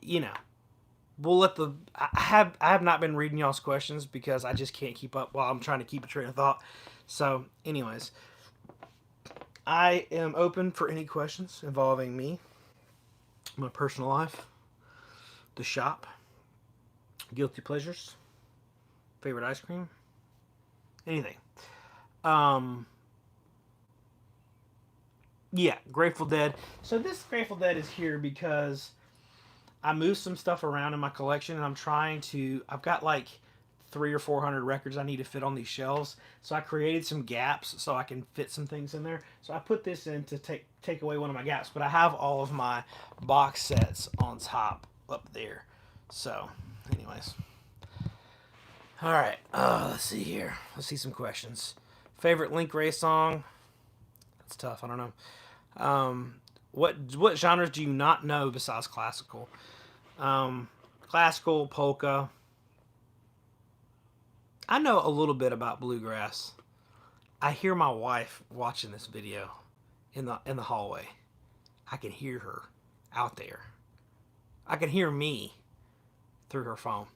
you know, we'll let the I have not been reading y'all's questions because I just can't keep up while I'm trying to keep a train of thought. So, anyways, I am open for any questions involving me, my personal life, the shop, guilty pleasures, favorite ice cream, anything. Um, yeah, Grateful Dead. So this Grateful Dead is here because I moved some stuff around in my collection, and I'm trying to. I've got like 300 or 400 records I need to fit on these shelves. So I created some gaps so I can fit some things in there. So I put this in to take away one of my gaps, but I have all of my box sets on top up there. So, anyways, all right. Let's see here. Let's see some questions. Favorite Link Ray song? That's tough. I don't know. What genres do you not know besides classical? Classical, polka. I know a little bit about bluegrass. I hear my wife watching this video in the hallway. I can hear her out there. I can hear me through her phone.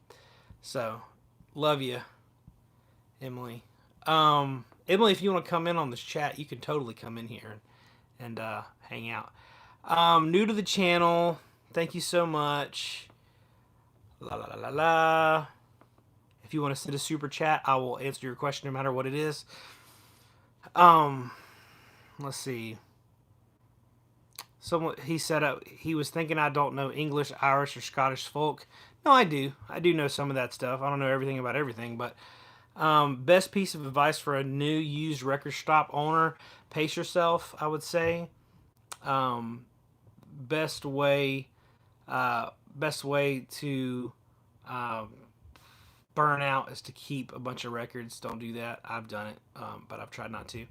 So, love you, Emily. Emily, if you want to come in on this chat, you can totally come in here and hang out. New to the channel, thank you so much. La la la la la. If you want to send a super chat, I will answer your question no matter what it is. Let's see. Someone he said he was thinking I don't know English, Irish, or Scottish folk. No, I do. I do know some of that stuff. I don't know everything about everything, but best piece of advice for a new used record shop owner: pace yourself. I would say. Best way to burn out is to keep a bunch of records. Don't do that. I've done it, but I've tried not to.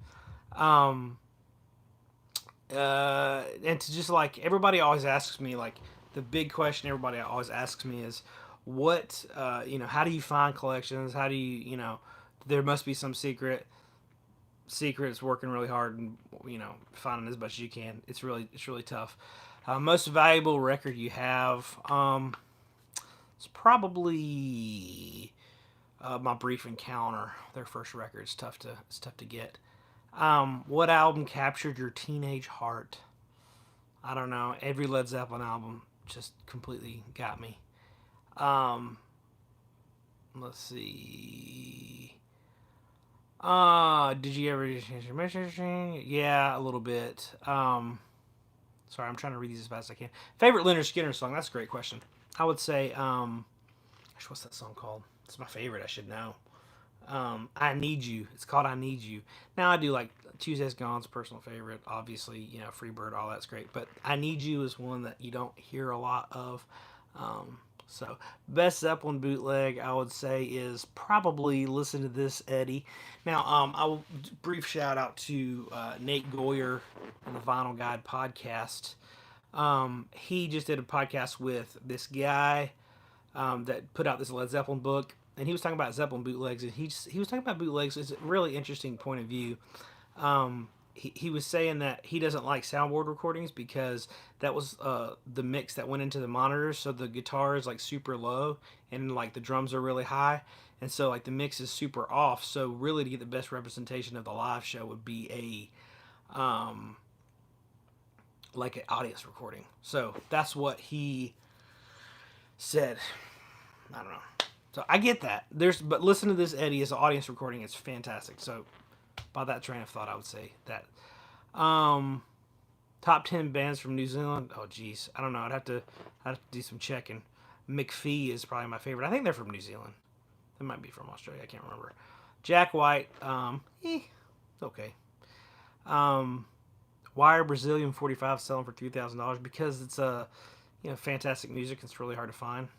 And to just like everybody always asks me, like the big question everybody always asks me is, what how do you find collections? How do you there must be some secrets working really hard and finding as much as you can. It's really tough. Most valuable record you have, it's probably My Brief Encounter. Their first record. It's tough to get. What album captured your teenage heart? I don't know. Every Led Zeppelin album just completely got me. Let's see. Did you ever change your messaging? Yeah, a little bit. Sorry, I'm trying to read these as fast as I can. Favorite Leonard Skinner song? That's a great question. I would say, gosh, what's that song called? It's my favorite. I should know. I Need You. It's called I Need You. Now I do like Tuesday's Gone's personal favorite. Obviously, Freebird, all that's great. But I Need You is one that you don't hear a lot of. So best Zeppelin bootleg I would say is probably Listen to This, Eddie. Now I will brief shout out to Nate Goyer and the Vinyl Guide podcast. He just did a podcast with this guy that put out this Led Zeppelin book, and he was talking about Zeppelin bootlegs, and he was talking about bootlegs. It's a really interesting point of view. He was saying that he doesn't like soundboard recordings because that was the mix that went into the monitors. So the guitar is like super low and like the drums are really high. And so like the mix is super off. So really to get the best representation of the live show would be like an audience recording. So that's what he said. I don't know. So I get that. But Listen to This, Eddie is an audience recording. It's fantastic. So by that train of thought, I would say that. Top 10 bands from New Zealand. Oh, geez. I don't know. I'd have to do some checking. McPhee is probably my favorite. I think they're from New Zealand. They might be from Australia. I can't remember. Jack White. It's okay. Why are Brazilian 45 selling for $3,000? Because it's fantastic music. It's really hard to find.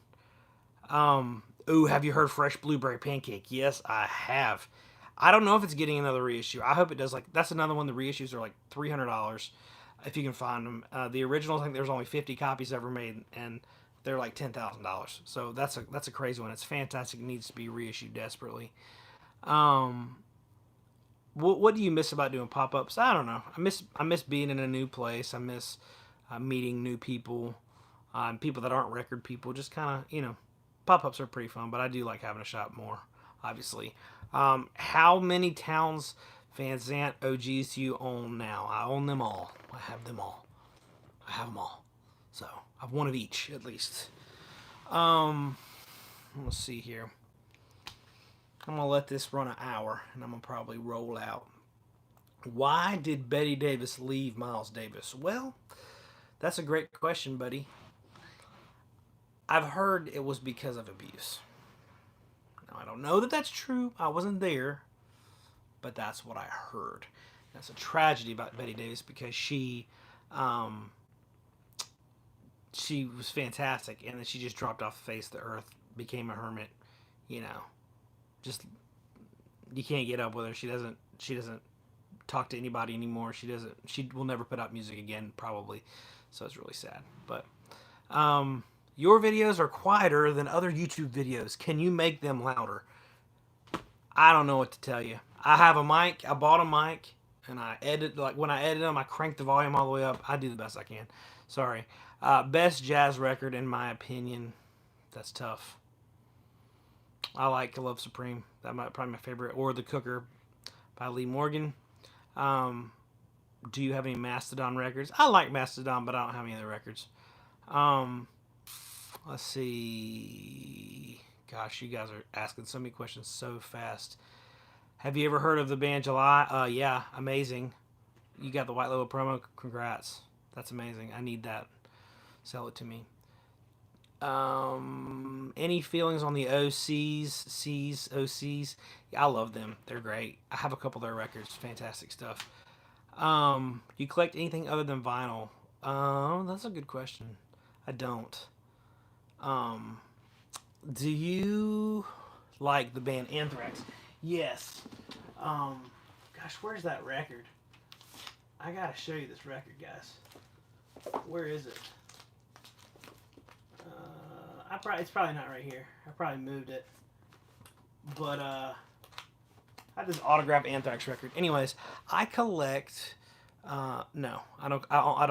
Have you heard Fresh Blueberry Pancake? Yes, I have. I don't know if it's getting another reissue. I hope it does. Like, that's another one. The reissues are like $300 if you can find them. The original, I think there's only 50 copies ever made, and they're like $10,000. So that's a crazy one. It's fantastic. It needs to be reissued desperately. Um, what do you miss about doing pop ups? I don't know. I miss being in a new place. I miss meeting new people, people that aren't record people. Just kind of pop ups are pretty fun. But I do like having a shop more, obviously. How many Towns Van Zant OGs do you own now? I own them all. I have them all. I have them all. So I've one of each at least. Um, let's see here. I'm gonna let this run an hour, and I'm gonna probably roll out. Why did Betty Davis leave Miles Davis? Well, that's a great question, buddy. I've heard it was because of abuse. Now, I don't know that that's true. I wasn't there, but that's what I heard. That's a tragedy about Betty Davis because um, she was fantastic, and then she just dropped off the face of the earth, became a hermit. You know, just you can't get up with her. She doesn't talk to anybody anymore. She will never put out music again, probably. So it's really sad. But your videos are quieter than other YouTube videos. Can you make them louder? I don't know what to tell you. I have a mic. I bought a mic, and I edit. Like when I edit them, I crank the volume all the way up. I do the best I can. Sorry. Best jazz record in my opinion. That's tough. I like Love Supreme. That might probably my favorite, or The Cooker by Lee Morgan. Um, do you have any Mastodon records? I like Mastodon, but I don't have any other records. Um, let's see. Gosh, you guys are asking so many questions so fast. Have you ever heard of the band July? Yeah, amazing. You got the White Label promo. Congrats. That's amazing. I need that. Sell it to me. Any feelings on the OCs? Yeah, I love them. They're great. I have a couple of their records. Fantastic stuff. You collect anything other than vinyl? That's a good question. I don't. Um, do you like the band Anthrax? Yes. Gosh, where's that record? I gotta show you this record, guys. Where is it? It's probably not right here. I probably moved it. But I have this autographed Anthrax record. Anyways, I collect. No, I don't. I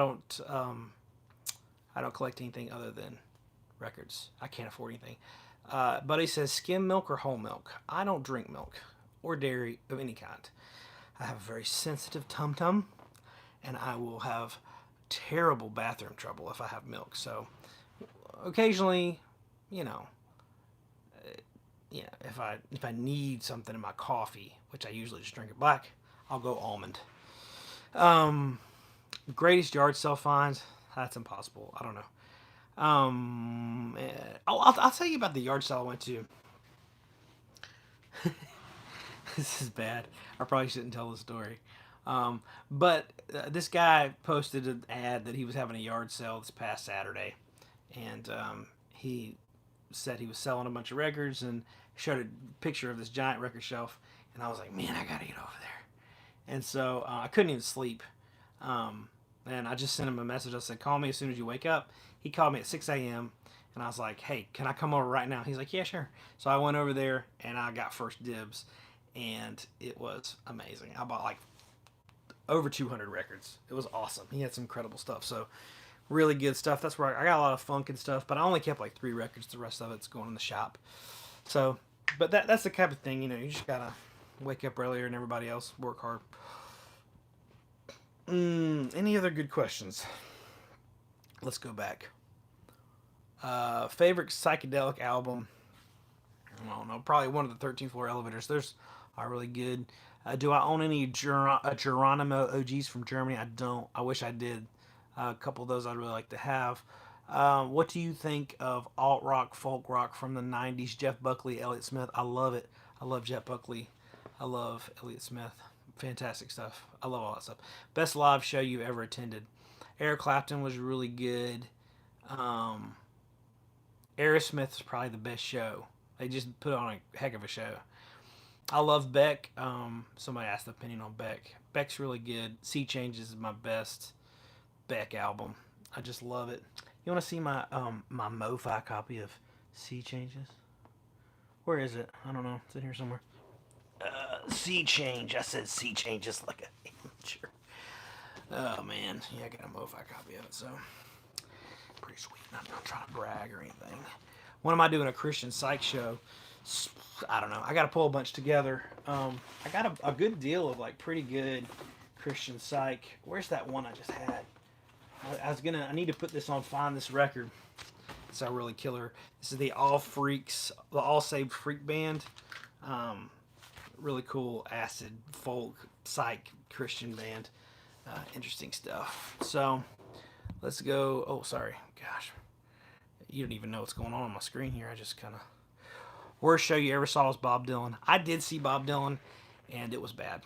don't collect anything other than records. I can't afford anything. Buddy says skim milk or whole milk. I don't drink milk or dairy of any kind. I have a very sensitive tum tum, and I will have terrible bathroom trouble if I have milk. So occasionally, you know, if I need something in my coffee, which I usually just drink it black, I'll go almond. Um, Greatest yard sale finds. That's impossible. I don't know. I'll tell you about the yard sale I went to. This is bad. I probably shouldn't tell the story. But this guy posted an ad that he was having a yard sale this past Saturday, and he said he was selling a bunch of records and showed a picture of this giant record shelf. And I was like, man, I gotta get over there. And so I couldn't even sleep. And I just sent him a message. I said, call me as soon as you wake up. He called me at 6 a.m. And I was like, hey, can I come over right now? He's like, yeah, sure. So I went over there and I got first dibs. And it was amazing. I bought like over 200 records. It was awesome. He had some incredible stuff. So really good stuff. That's where I got a lot of funk and stuff. But I only kept like 3 records. The rest of it's going in the shop. So, but that's the type of thing, you just got to wake up earlier than everybody else. Work hard. Any other good questions? Let's go back. Favorite psychedelic album? I don't know. Probably one of the 13th Floor Elevators. There's are really good. Do I own any Geronimo OGs from Germany? I don't. I wish I did. A couple of those I'd really like to have. What do you think of alt rock, folk rock from the 90s? Jeff Buckley, Elliott Smith. I love it. I love Jeff Buckley. I love Elliott Smith. Fantastic stuff. I love all that stuff. Best live show you ever attended? Eric Clapton was really good. Aerosmith is probably the best show. They just put on a heck of a show. I love Beck. Somebody asked the opinion on Beck. Beck's really good. Sea Changes is my best Beck album. I just love it. You want to see my MoFi copy of Sea Changes? Where is it? I don't know. It's in here somewhere. Sea Change. I said Sea Changes like a amateur. Oh man, yeah, I got a MoFi copy of it, so pretty sweet. I'm not trying to brag or anything. When am I doing a Christian psych show? I don't know. I got to pull a bunch together. I got a good deal of like pretty good Christian psych. Where's that one I just had? I need to put this on Find This Record. It's a really killer. This is the All Saved Freak Band. Really cool acid folk psych Christian band. Interesting stuff. So let's go. Oh, sorry. Gosh, you don't even know what's going on my screen here. I just kind of. Worst show you ever saw was Bob Dylan. I did see Bob Dylan, and it was bad.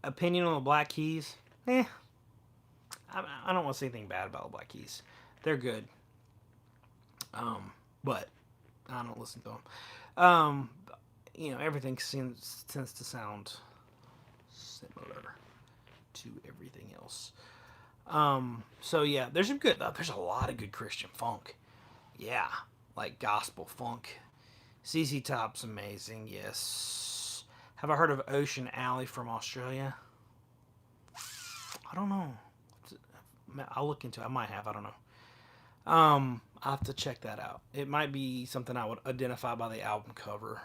Opinion on the Black Keys? I don't want to say anything bad about the Black Keys. They're good. But I don't listen to them. Everything tends to sound similar to everything else. So yeah, there's a lot of good Christian funk. Yeah, like gospel funk. ZZ Top's amazing. Yes. Have I heard of Ocean Alley from Australia? I don't know. I'll look into it. I might have. I don't know. I'll have to check that out. It might be something I would identify by the album cover.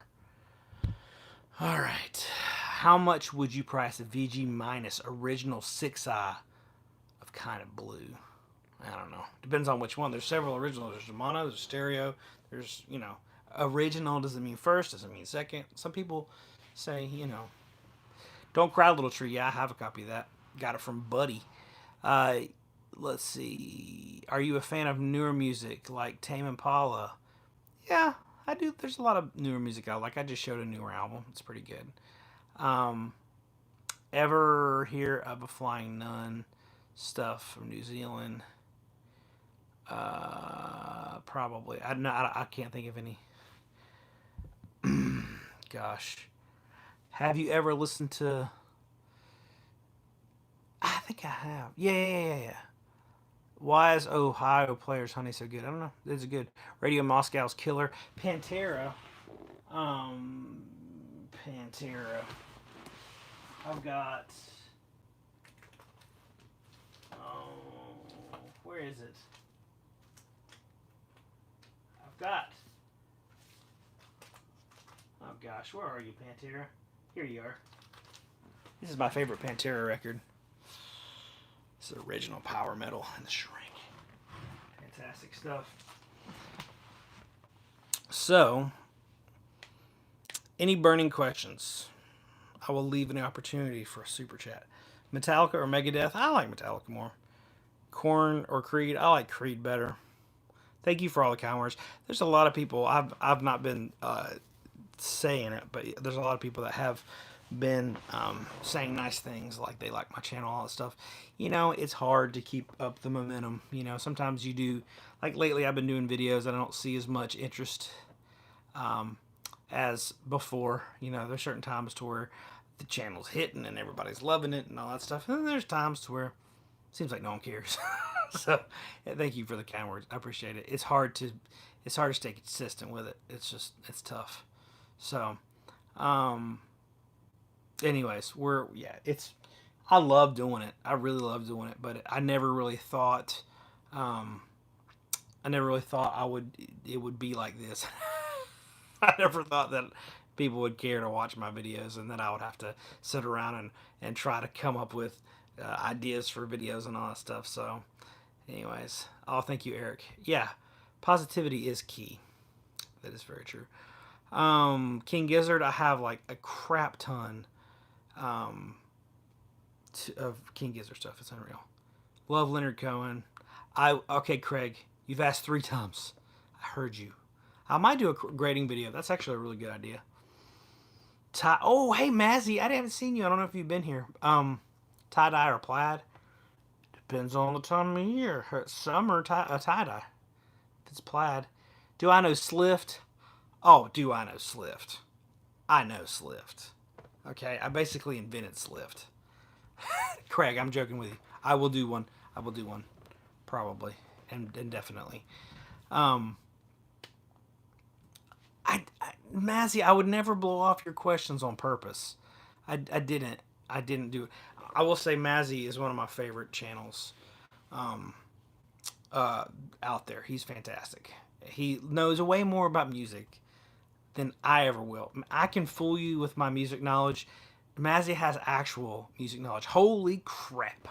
All right. How much would you price a VG minus original 6i of Kind of Blue? I don't know. Depends on which one. There's several originals. There's a mono, there's a stereo. There's, original doesn't mean first, doesn't mean second. Some people say, Don't Cry Little Tree. Yeah, I have a copy of that. Got it from Buddy. Let's see. Are you a fan of newer music like Tame Impala? Yeah, I do. There's a lot of newer music I like. I just showed a newer album. It's pretty good. Ever hear of a Flying Nun stuff from New Zealand? Probably. I can't think of any. Gosh. Have you ever listened to... I think I have. Yeah. Why is Ohio Players Honey so good? I don't know. It's good. Radio Moscow's Killer. Pantera. Pantera. I've got... where is it? I've got... Oh gosh, where are you, Pantera? Here you are. This is my favorite Pantera record. It's the original power metal and the shrink. Fantastic stuff. So, any burning questions? I will leave an opportunity for a super chat. Metallica or Megadeth? I like Metallica more. Korn or Creed? I like Creed better. Thank you for all the kind words. There's a lot of people, I've not been saying it, but there's a lot of people that have been saying nice things, like they like my channel, all that stuff. It's hard to keep up the momentum. Sometimes you do, like lately I've been doing videos and I don't see as much interest as before. There's certain times to where the channel's hitting and everybody's loving it and all that stuff. And then there's times to where it seems like no one cares. So thank you for the kind words. I appreciate it. It's hard to stay consistent with it. It's tough. So, anyways, I love doing it. I really love doing it, but I never really thought, it would be like this. I never thought that people would care to watch my videos and that I would have to sit around and try to come up with ideas for videos and all that stuff. So, anyways, thank you, Eric. Yeah, positivity is key. That is very true. King Gizzard, I have like a crap ton of King Gizzard stuff. It's unreal. Love Leonard Cohen. Okay, Craig, you've asked 3 times. I heard you. I might do a grading video. That's actually a really good idea. Oh, hey, Mazzy. I haven't seen you. I don't know if you've been here. Tie-dye or plaid? Depends on the time of year. Summer tie-dye. If it's plaid. Do I know Slift? Oh, do I know Slift? I know Slift. Okay, I basically invented Slift. Craig, I'm joking with you. I will do one. I will do one, probably, and definitely. Um, Mazzy, I would never blow off your questions on purpose. I didn't. I didn't do it. I will say Mazzy is one of my favorite channels um, uh, out there. He's fantastic. He knows way more about music than I ever will. I can fool you with my music knowledge. Mazzy has actual music knowledge. Holy crap.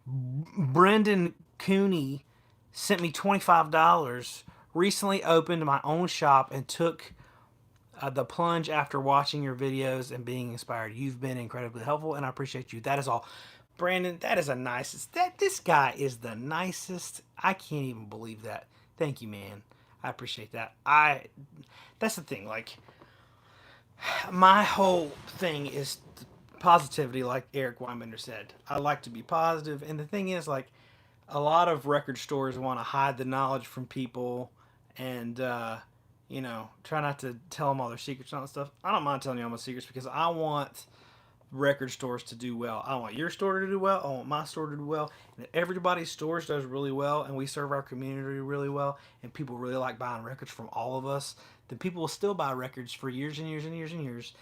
Brendan Cooney sent me $25, recently opened my own shop, and took the plunge after watching your videos and being inspired. You've been incredibly helpful, and I appreciate you. That is all. Brandon, that is the nicest. This guy is the nicest. I can't even believe that. Thank you, man. I appreciate that. That's the thing. Like, my whole thing is positivity, like Eric Weinbender said. I like to be positive, and the thing is, like, a lot of record stores want to hide the knowledge from people, and try not to tell them all their secrets and all that stuff. I don't mind telling you all my secrets because I want record stores to do well. I want your store to do well. I want my store to do well. And if everybody's stores does really well, and we serve our community really well, and people really like buying records from all of us, then people will still buy records for years and years and years and years.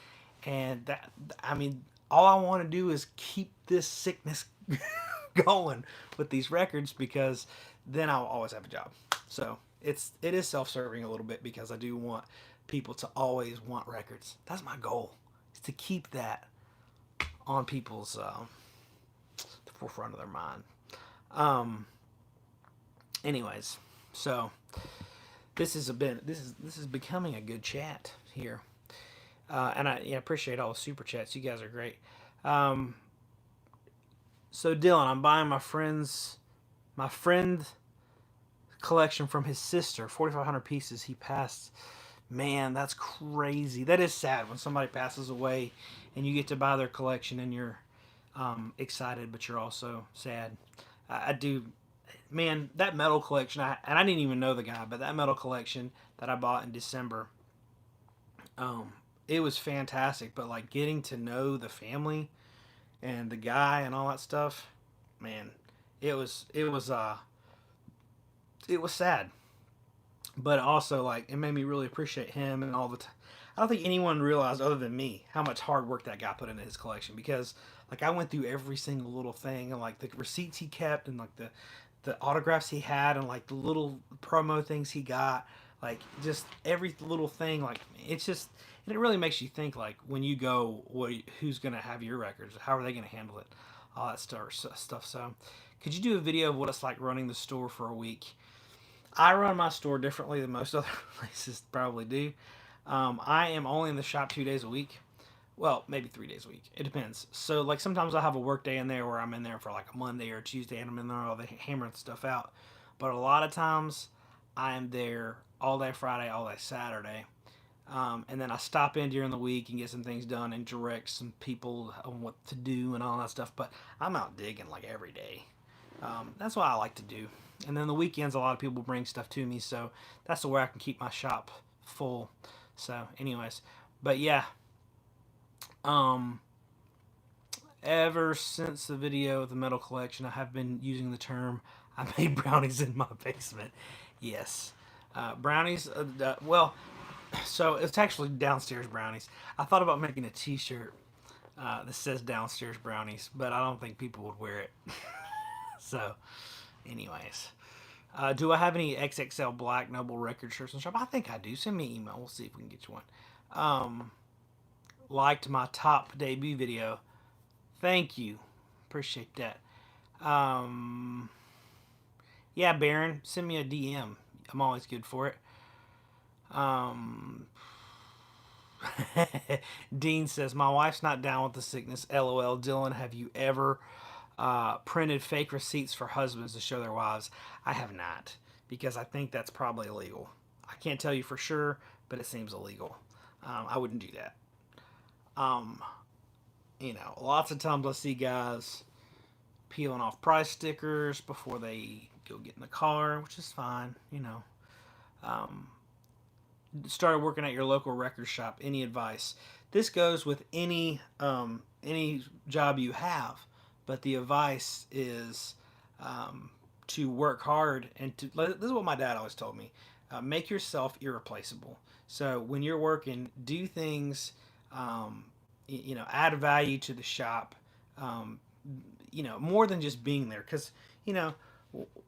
And that, I mean, all I want to do is keep this sickness going with these records, because then I'll always have a job. So it is self-serving a little bit, because I do want people to always want records. That's my goal, is to keep that on people's the forefront of their mind. Um, anyways, so this is becoming a good chat here, and I appreciate all the super chats. You guys are great. Um, so Dylan, I'm buying my friend collection from his sister, 4,500 pieces. He passed. Man, that's crazy. That is sad when somebody passes away and you get to buy their collection, and you're excited, but you're also sad. I do, man. That metal collection, and I didn't even know the guy, but that metal collection that I bought in December, it was fantastic. But like, getting to know the family and the guy and all that stuff, man, it was sad, but also, like, it made me really appreciate him and all the I don't think anyone realized, other than me, how much hard work that guy put into his collection, because like, I went through every single little thing, and like the receipts he kept, and like the autographs he had, and like the little promo things he got, like just every little thing. Like, it's just, and it really makes you think, like, when you go, who's gonna have your records, how are they gonna handle it, all that stuff. So could you do a video of what it's like running the store for a week? I run my store differently than most other places probably do. I am only in the shop 2 days a week. Well, maybe 3 days a week. It depends. So, like, sometimes I'll have a work day in there where I'm in there for like a Monday or a Tuesday, and I'm in there all day hammering stuff out. But a lot of times I am there all day Friday, all day Saturday. And then I stop in during the week and get some things done and direct some people on what to do and all that stuff. But I'm out digging like every day. That's what I like to do. And then the weekends, a lot of people bring stuff to me, so that's the way I can keep my shop full. So, anyways, but yeah, um, ever since the video of the metal collection, I have been using the term "I made brownies in my basement." Yes, brownies. Well, so it's actually downstairs brownies. I thought about making a T-shirt that says "downstairs brownies," but I don't think people would wear it. So, anyways, do I have any XXL Black Noble record shirts in the shop? I think I do. Send me an email. We'll see if we can get you one. Liked my top debut video. Thank you. Appreciate that. Yeah, Baron, send me a DM. I'm always good for it. Dean says, my wife's not down with the sickness. LOL. Dylan, have you ever printed fake receipts for husbands to show their wives? I have not, because I think that's probably illegal. I can't tell you for sure, but it seems illegal. I wouldn't do that. Lots of times I see guys peeling off price stickers before they go get in the car, which is fine. started working at your local record shop, any advice? This goes with any job you have, but the advice is to work hard and to. This is what my dad always told me: make yourself irreplaceable. So when you're working, do things, add value to the shop. Um, more than just being there, because you know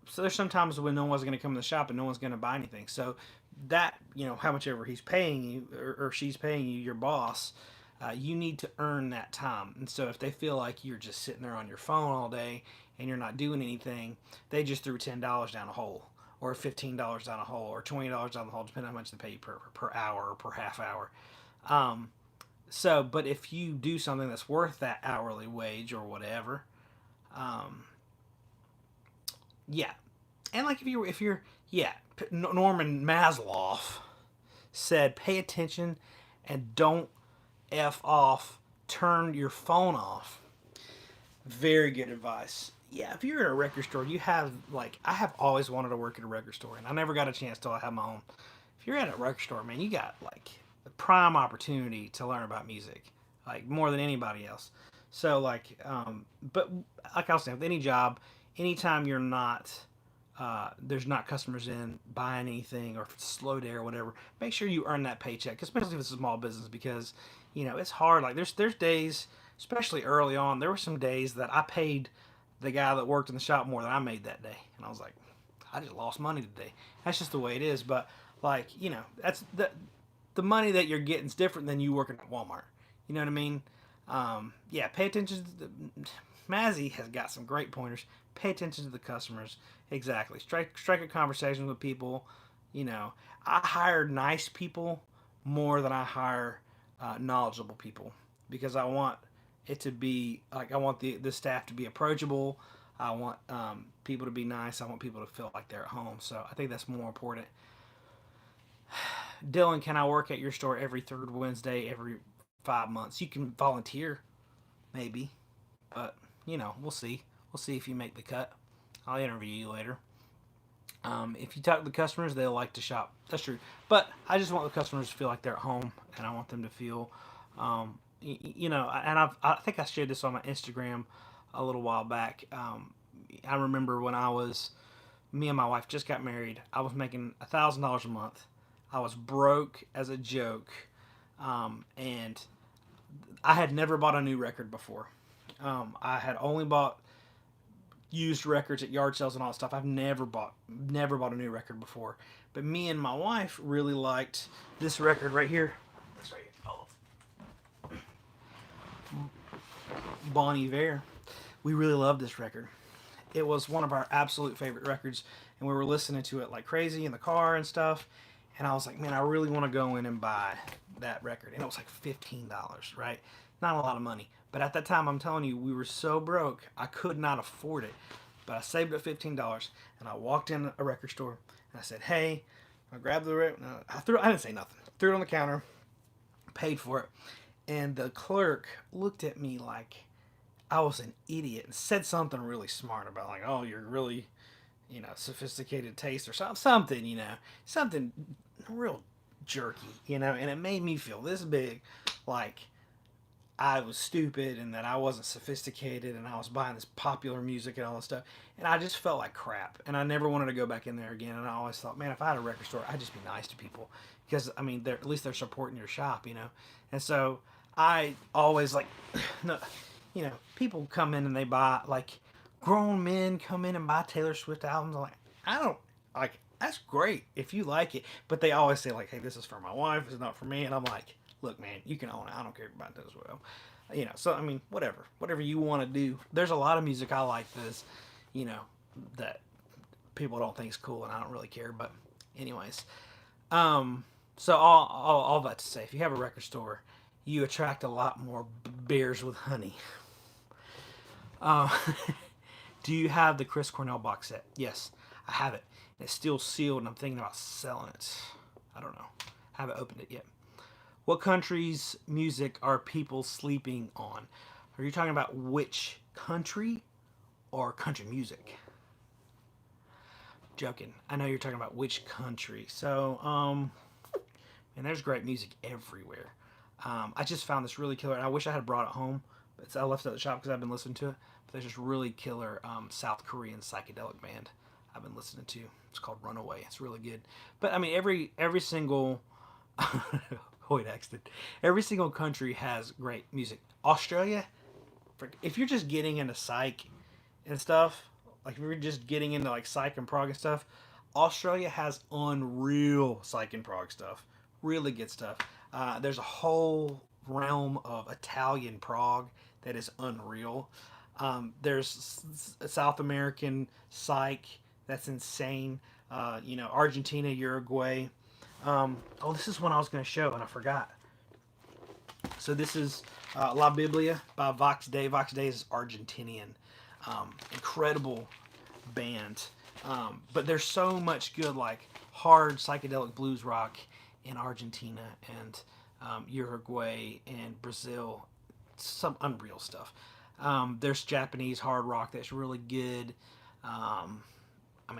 so there's sometimes when no one's going to come in the shop and no one's going to buy anything. So that, how much ever he's paying you, or she's paying you, your boss, you need to earn that time. And so if they feel like you're just sitting there on your phone all day and you're not doing anything, they just threw $10 down a hole, or $15 down a hole, or $20 down the hole, depending on how much they pay you per hour or per half hour. Um, but if you do something that's worth that hourly wage or whatever, um, yeah. And like if you're yeah, Norman Maslow said, pay attention and don't f off, turn your phone off. Very good advice. Yeah, if you're in a record store, you have, like, I have always wanted to work at a record store, and I never got a chance till I had my own. If you're at a record store, man, you got like the prime opportunity to learn about music, like more than anybody else. So but like I was saying, with any job, anytime you're not there's not customers in buying anything, or if it's a slow day or whatever, make sure you earn that paycheck, especially if it's a small business, because it's hard. Like there's days, especially early on, there were some days that I paid the guy that worked in the shop more than I made that day, and I was like, I just lost money today. That's just the way it is. But like that's the money that you're getting is different than you working at Walmart. You know what I mean? Yeah, pay attention to Mazzy has got some great pointers. Pay attention to the customers. Exactly. Strike a conversation with people. I hire nice people more than I hire knowledgeable people, because I want it to be like, I want the staff to be approachable. I want people to be nice. I want people to feel like they're at home. So I think that's more important. Dylan, can I work at your store every third Wednesday every 5 months? You can volunteer, maybe, but we'll see. We'll see if you make the cut. I'll interview you later. If you talk to the customers, they'll like to shop. That's true. But I just want the customers to feel like they're at home, and I want them to feel, and I think I shared this on my Instagram a little while back. I remember when me and my wife just got married. I was making $1,000 a month. I was broke as a joke, and I had never bought a new record before. I had only bought used records at yard sales and all that stuff. I've never bought a new record before. But me and my wife really liked this record right here. This right here. Bon Iver. We really loved this record. It was one of our absolute favorite records, and we were listening to it like crazy in the car and stuff. And I was like, man, I really want to go in and buy that record. And it was like $15, right? Not a lot of money. But at that time, I'm telling you, we were so broke, I could not afford it. But I saved up $15, and I walked in a record store, and I said, hey, I grabbed the record. I didn't say nothing. Threw it on the counter, paid for it. And the clerk looked at me like I was an idiot and said something really smart about, like, oh, you're really, sophisticated taste, or something real jerky, and it made me feel this big, like I was stupid and that I wasn't sophisticated and I was buying this popular music and all this stuff. And I just felt like crap. And I never wanted to go back in there again. And I always thought, man, if I had a record store, I'd just be nice to people. Because, I mean, at least they're supporting your shop. And so I always, like, no, people come in and they buy, like, grown men come in and buy Taylor Swift albums. I'm like, I don't, like, that's great if you like it. But they always say, like, hey, this is for my wife, it's not for me. And I'm like, look, man, you can own it. I don't care about that as well. So, I mean, whatever you want to do. There's a lot of music I like that people don't think is cool, and I don't really care. But anyways, so all that to say, if you have a record store, you attract a lot more bears with honey. Uh, do you have the Chris Cornell box set? Yes, I have it. It's still sealed, and I'm thinking about selling it. I don't know. I haven't opened it yet. What country's music are people sleeping on? Are you talking about which country or country music? Joking. I know you're talking about which country. So, and there's great music everywhere. I just found this really killer, and I wish I had brought it home, but I left it at the shop because I've been listening to it. But there's this really killer South Korean psychedelic band I've been listening to. It's called Runaway. It's really good. But I mean, every single Hoyt Axton, every single country has great music. Australia, if you're just getting into psych and stuff, like if you're just getting into like psych and prog and stuff, Australia has unreal psych and prog stuff. Really good stuff. There's a whole realm of Italian prog that is unreal. There's South American psych that's insane. Argentina, Uruguay. This is one I was going to show and I forgot. So this is La Biblia by Vox Day. Vox Day is Argentinian. Incredible band. But there's so much good, like, hard psychedelic blues rock in Argentina and Uruguay and Brazil. Some unreal stuff. There's Japanese hard rock that's really good.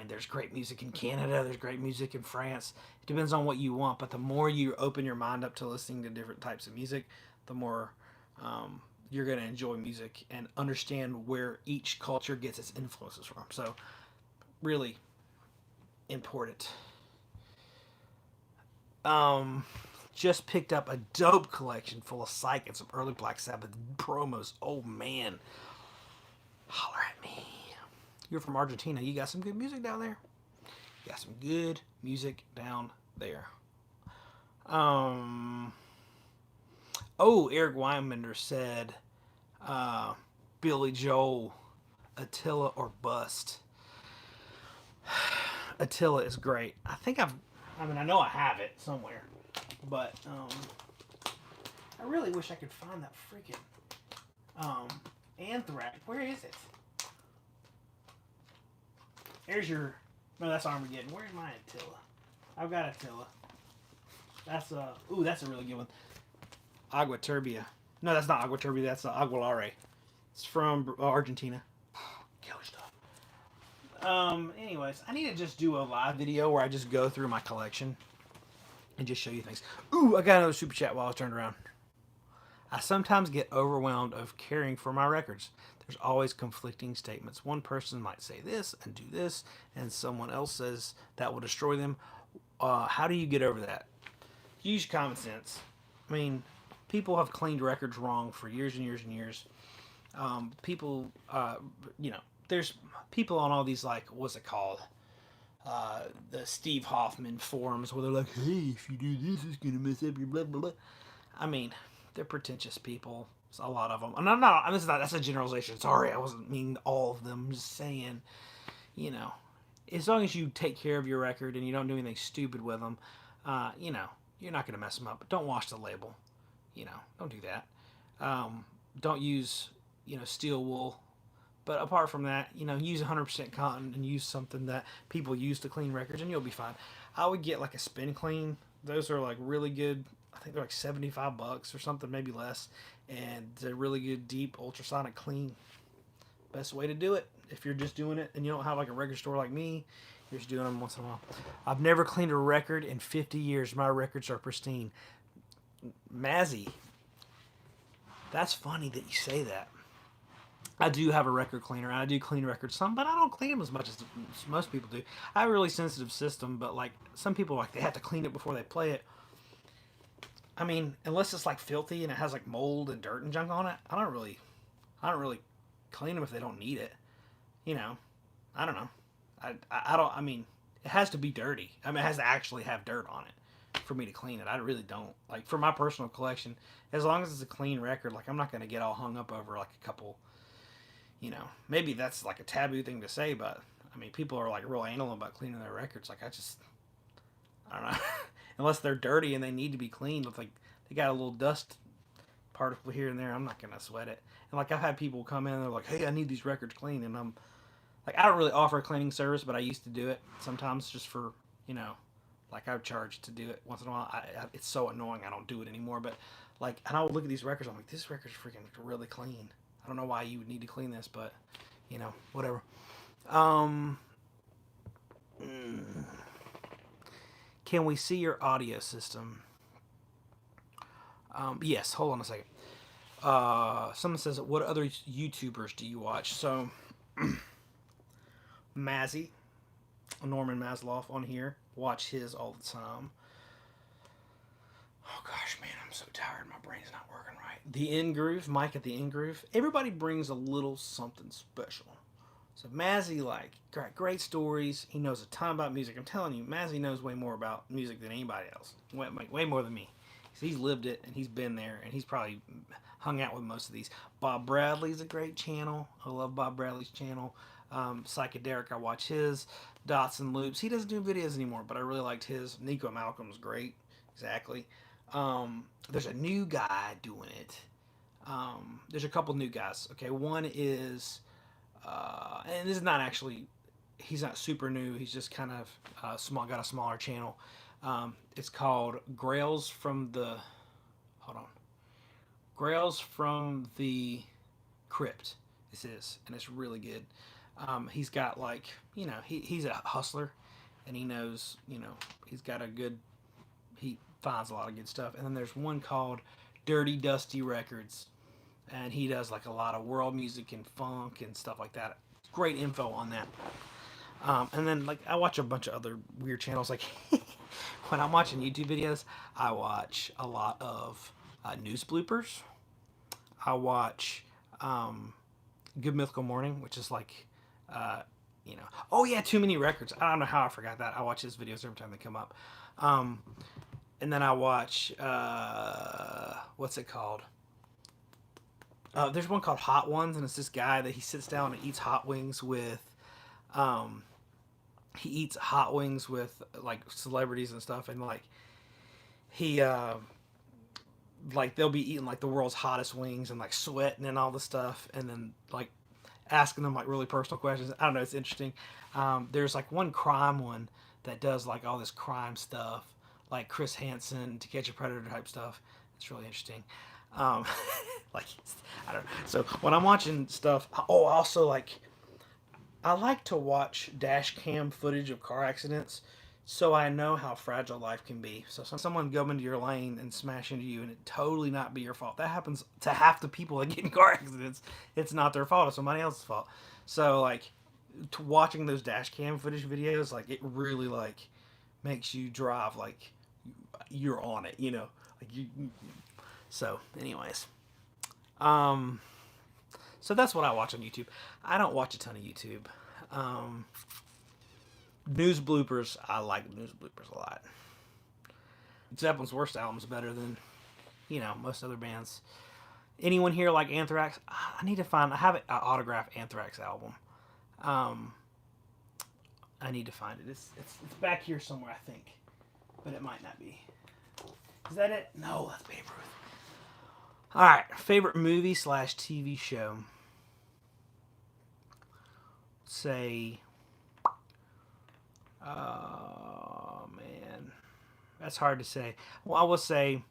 There's great music in Canada. There's great music in France. It depends on what you want, but the more you open your mind up to listening to different types of music, the more you're going to enjoy music and understand where each culture gets its influences from. So, really important. Just picked up a dope collection full of psych and some early Black Sabbath promos. Oh man, holler at me. You're from Argentina. You got some good music down there. You got some good music down there. Eric Weinbender said, Billy Joel, Attila or Bust. Attila is great. I know I have it somewhere, but I really wish I could find that freaking Anthrax. Where is it? No, that's Armageddon. Where's my Attila? I've got Attila. That's a really good one. Agua Turbia. No, that's not Agua Turbia. That's Aguilare. It's from Argentina. Killer stuff. Anyways, I need to just do a live video where I just go through my collection and just show you things. I got another super chat while I was turned around. I sometimes get overwhelmed of caring for my records. There's always conflicting statements. One person might say this and do this, and someone else says that will destroy them. How do you get over that? Use common sense. I mean, people have cleaned records wrong for years and years and years. There's people on all these, like, what's it called? The Steve Hoffman forums where they're like, hey, if you do this, it's going to mess up your blah, blah, blah. I mean, they're pretentious people. There's a lot of them. And that's a generalization. Sorry, I wasn't meaning all of them. I'm just saying, as long as you take care of your record and you don't do anything stupid with them, you're not going to mess them up. But don't wash the label. Don't do that. Don't use, steel wool. But apart from that, use 100% cotton and use something that people use to clean records and you'll be fine. I would get like a spin clean. Those are like really good. I think they're like $75 or something, maybe less. And they're really good, deep, ultrasonic clean. Best way to do it. If you're just doing it and you don't have like a record store like me, you're just doing them once in a while. I've never cleaned a record in 50 years. My records are pristine. Mazzy, that's funny that you say that. I do have a record cleaner. I do clean records some, but I don't clean them as much as most people do. I have a really sensitive system, but like some people, like they have to clean it before they play it. I mean, unless it's like filthy and it has like mold and dirt and junk on it, I don't really clean them if they don't need it. I don't know. I mean, it has to be dirty. I mean, it has to actually have dirt on it for me to clean it. I really don't. Like, for my personal collection, as long as it's a clean record, like, I'm not going to get all hung up over like a couple, maybe that's like a taboo thing to say, but I mean, people are like real anal about cleaning their records. Like, I don't know. Unless they're dirty and they need to be cleaned with, like, they got a little dust particle here and there, I'm not going to sweat it. And, like, I've had people come in and they're like, hey, I need these records cleaned. And I'm, like, I don't really offer a cleaning service, but I used to do it sometimes just for, like, I would charge to do it once in a while. It's so annoying I don't do it anymore. But, like, and I would look at these records, I'm like, this record's freaking really clean. I don't know why you would need to clean this, but, whatever. Can we see your audio system? Yes, hold on a second. Someone says, what other YouTubers do you watch? So, Mazzy, Norman Masloff on here. Watch his all the time. Oh gosh, man, I'm so tired. My brain's not working right. The In Groove, Mike at the In Groove. Everybody brings a little something special. So Mazzy, like, great stories. He knows a ton about music. I'm telling you, Mazzy knows way more about music than anybody else. Way more than me. He's lived it and he's been there and he's probably hung out with most of these. Bob Bradley's a great channel. I love Bob Bradley's channel. Psychedelic, I watch his. Dots and Loops. He doesn't do videos anymore, but I really liked his. Nico Malcolm's great. Exactly. There's a new guy doing it. There's a couple new guys. Okay, one is, and this is not actually, he's not super new. He's just kind of got a smaller channel. It's called Grails from the, hold on, Grails from the Crypt. This is, and it's really good. He's got like, he's a hustler, and he knows, he's got a good, he finds a lot of good stuff. And then there's one called Dirty Dusty Records, and he does like a lot of world music and funk and stuff like that. Great info on that. And then like I watch a bunch of other weird channels. Like when I'm watching YouTube videos, I watch a lot of news bloopers. I watch Good Mythical Morning, which is like, oh yeah, Too Many Records. I don't know how I forgot that. I watch his videos every time they come up. And then I watch, what's it called? There's one called Hot Ones, and it's this guy that he sits down and eats hot wings with, like celebrities and stuff, and like he, like they'll be eating like the world's hottest wings and like sweating and all the stuff, and then like asking them like really personal questions. I don't know, it's interesting. There's like one crime one that does like all this crime stuff, like Chris Hansen, To Catch a Predator type stuff. It's really interesting. Like I don't know. So when I'm watching stuff, also like I like to watch dash cam footage of car accidents, so I know how fragile life can be. So someone go into your lane and smash into you, and it totally not be your fault. That happens to half the people that get in car accidents. It's not their fault. It's somebody else's fault. So like, watching those dash cam footage videos, like it really like makes you drive like you're on it. Like you. So, anyways, so that's what I watch on YouTube. I don't watch a ton of YouTube. News bloopers, I like news bloopers a lot. Zeppelin's worst album is better than, most other bands. Anyone here like Anthrax? I have an autographed Anthrax album. I need to find it. It's back here somewhere, I think, but it might not be. Is that it? No, that's Babe Ruth. All right, favorite movie / TV show. Say, oh man, that's hard to say. Well, I will say,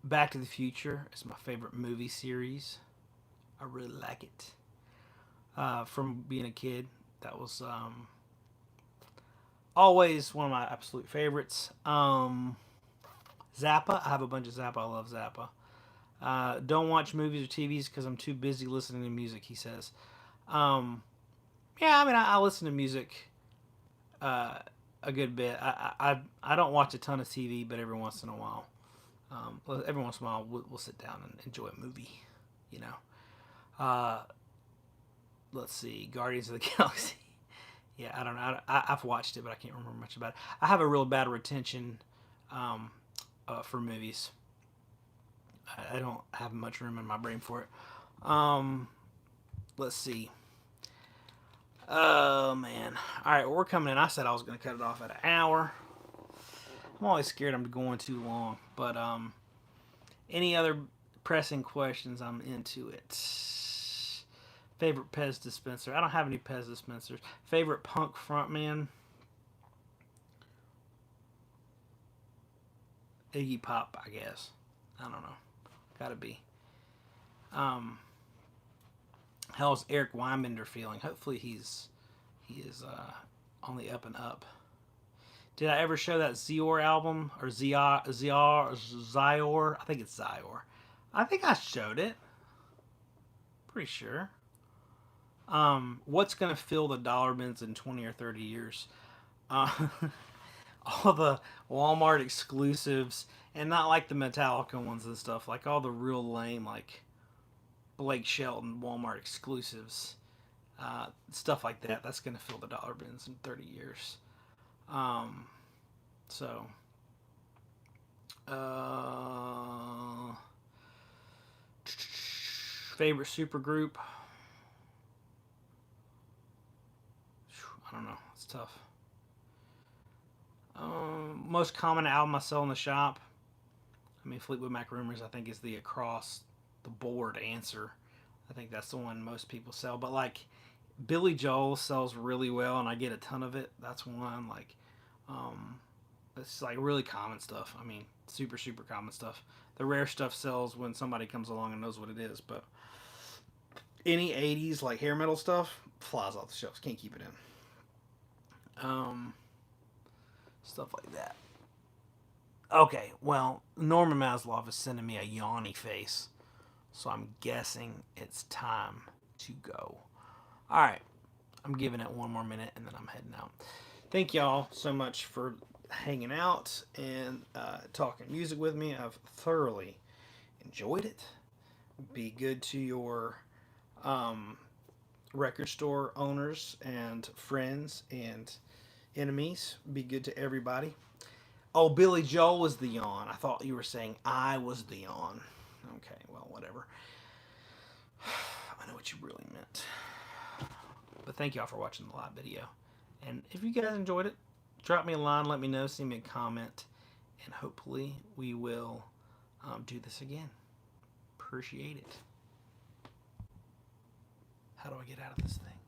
Back to the Future is my favorite movie series. I really like it. From being a kid, that was always one of my absolute favorites. Zappa, I have a bunch of Zappa. I love Zappa. Don't watch movies or TVs because I'm too busy listening to music, he says. Yeah, I mean, I listen to music a good bit. I don't watch a ton of TV, but every once in a while, we'll sit down and enjoy a movie, Let's see, Guardians of the Galaxy. Yeah, I don't know. I've watched it, but I can't remember much about it. I have a real bad retention for movies. I don't have much room in my brain for it. Let's see. Oh, man. All right, we're coming in. I said I was going to cut it off at an hour. I'm always scared I'm going too long. But any other pressing questions, I'm into it. Favorite Pez dispenser. I don't have any Pez dispensers. Favorite punk frontman. Iggy Pop, I guess. I don't know. Gotta be. How's Eric Weinbender feeling? Hopefully he is on the up and up. Did I ever show that Zior album? Or Zior? I think it's Zior. I think I showed it. Pretty sure. What's going to fill the dollar bins in 20 or 30 years? Uh, all the Walmart exclusives, and not like the Metallica ones and stuff, like all the real lame, like Blake Shelton Walmart exclusives, stuff like that. That's going to fill the dollar bins in 30 years. So, favorite supergroup? I don't know. It's tough. Most common album I sell in the shop. I mean, Fleetwood Mac Rumors, I think, is the across the board answer. I think that's the one most people sell. But like, Billy Joel sells really well, and I get a ton of it. That's one. Like, it's like really common stuff. I mean, super, super common stuff. The rare stuff sells when somebody comes along and knows what it is. But any 80s, like hair metal stuff, flies off the shelves. Can't keep it in. Stuff like that. Okay, well, Norman Maslow is sending me a yawny face, so I'm guessing it's time to go. All right, I'm giving it one more minute, and then I'm heading out. Thank y'all so much for hanging out and talking music with me. I've thoroughly enjoyed it. Be good to your record store owners and friends and enemies. Be good to everybody. Oh, Billy Joel was the yawn. I thought you were saying I was the yawn. Okay, well, whatever. I know what you really meant. But thank y'all for watching the live video. And if you guys enjoyed it, drop me a line, let me know, send me a comment, and hopefully we will do this again. Appreciate it. How do I get out of this thing?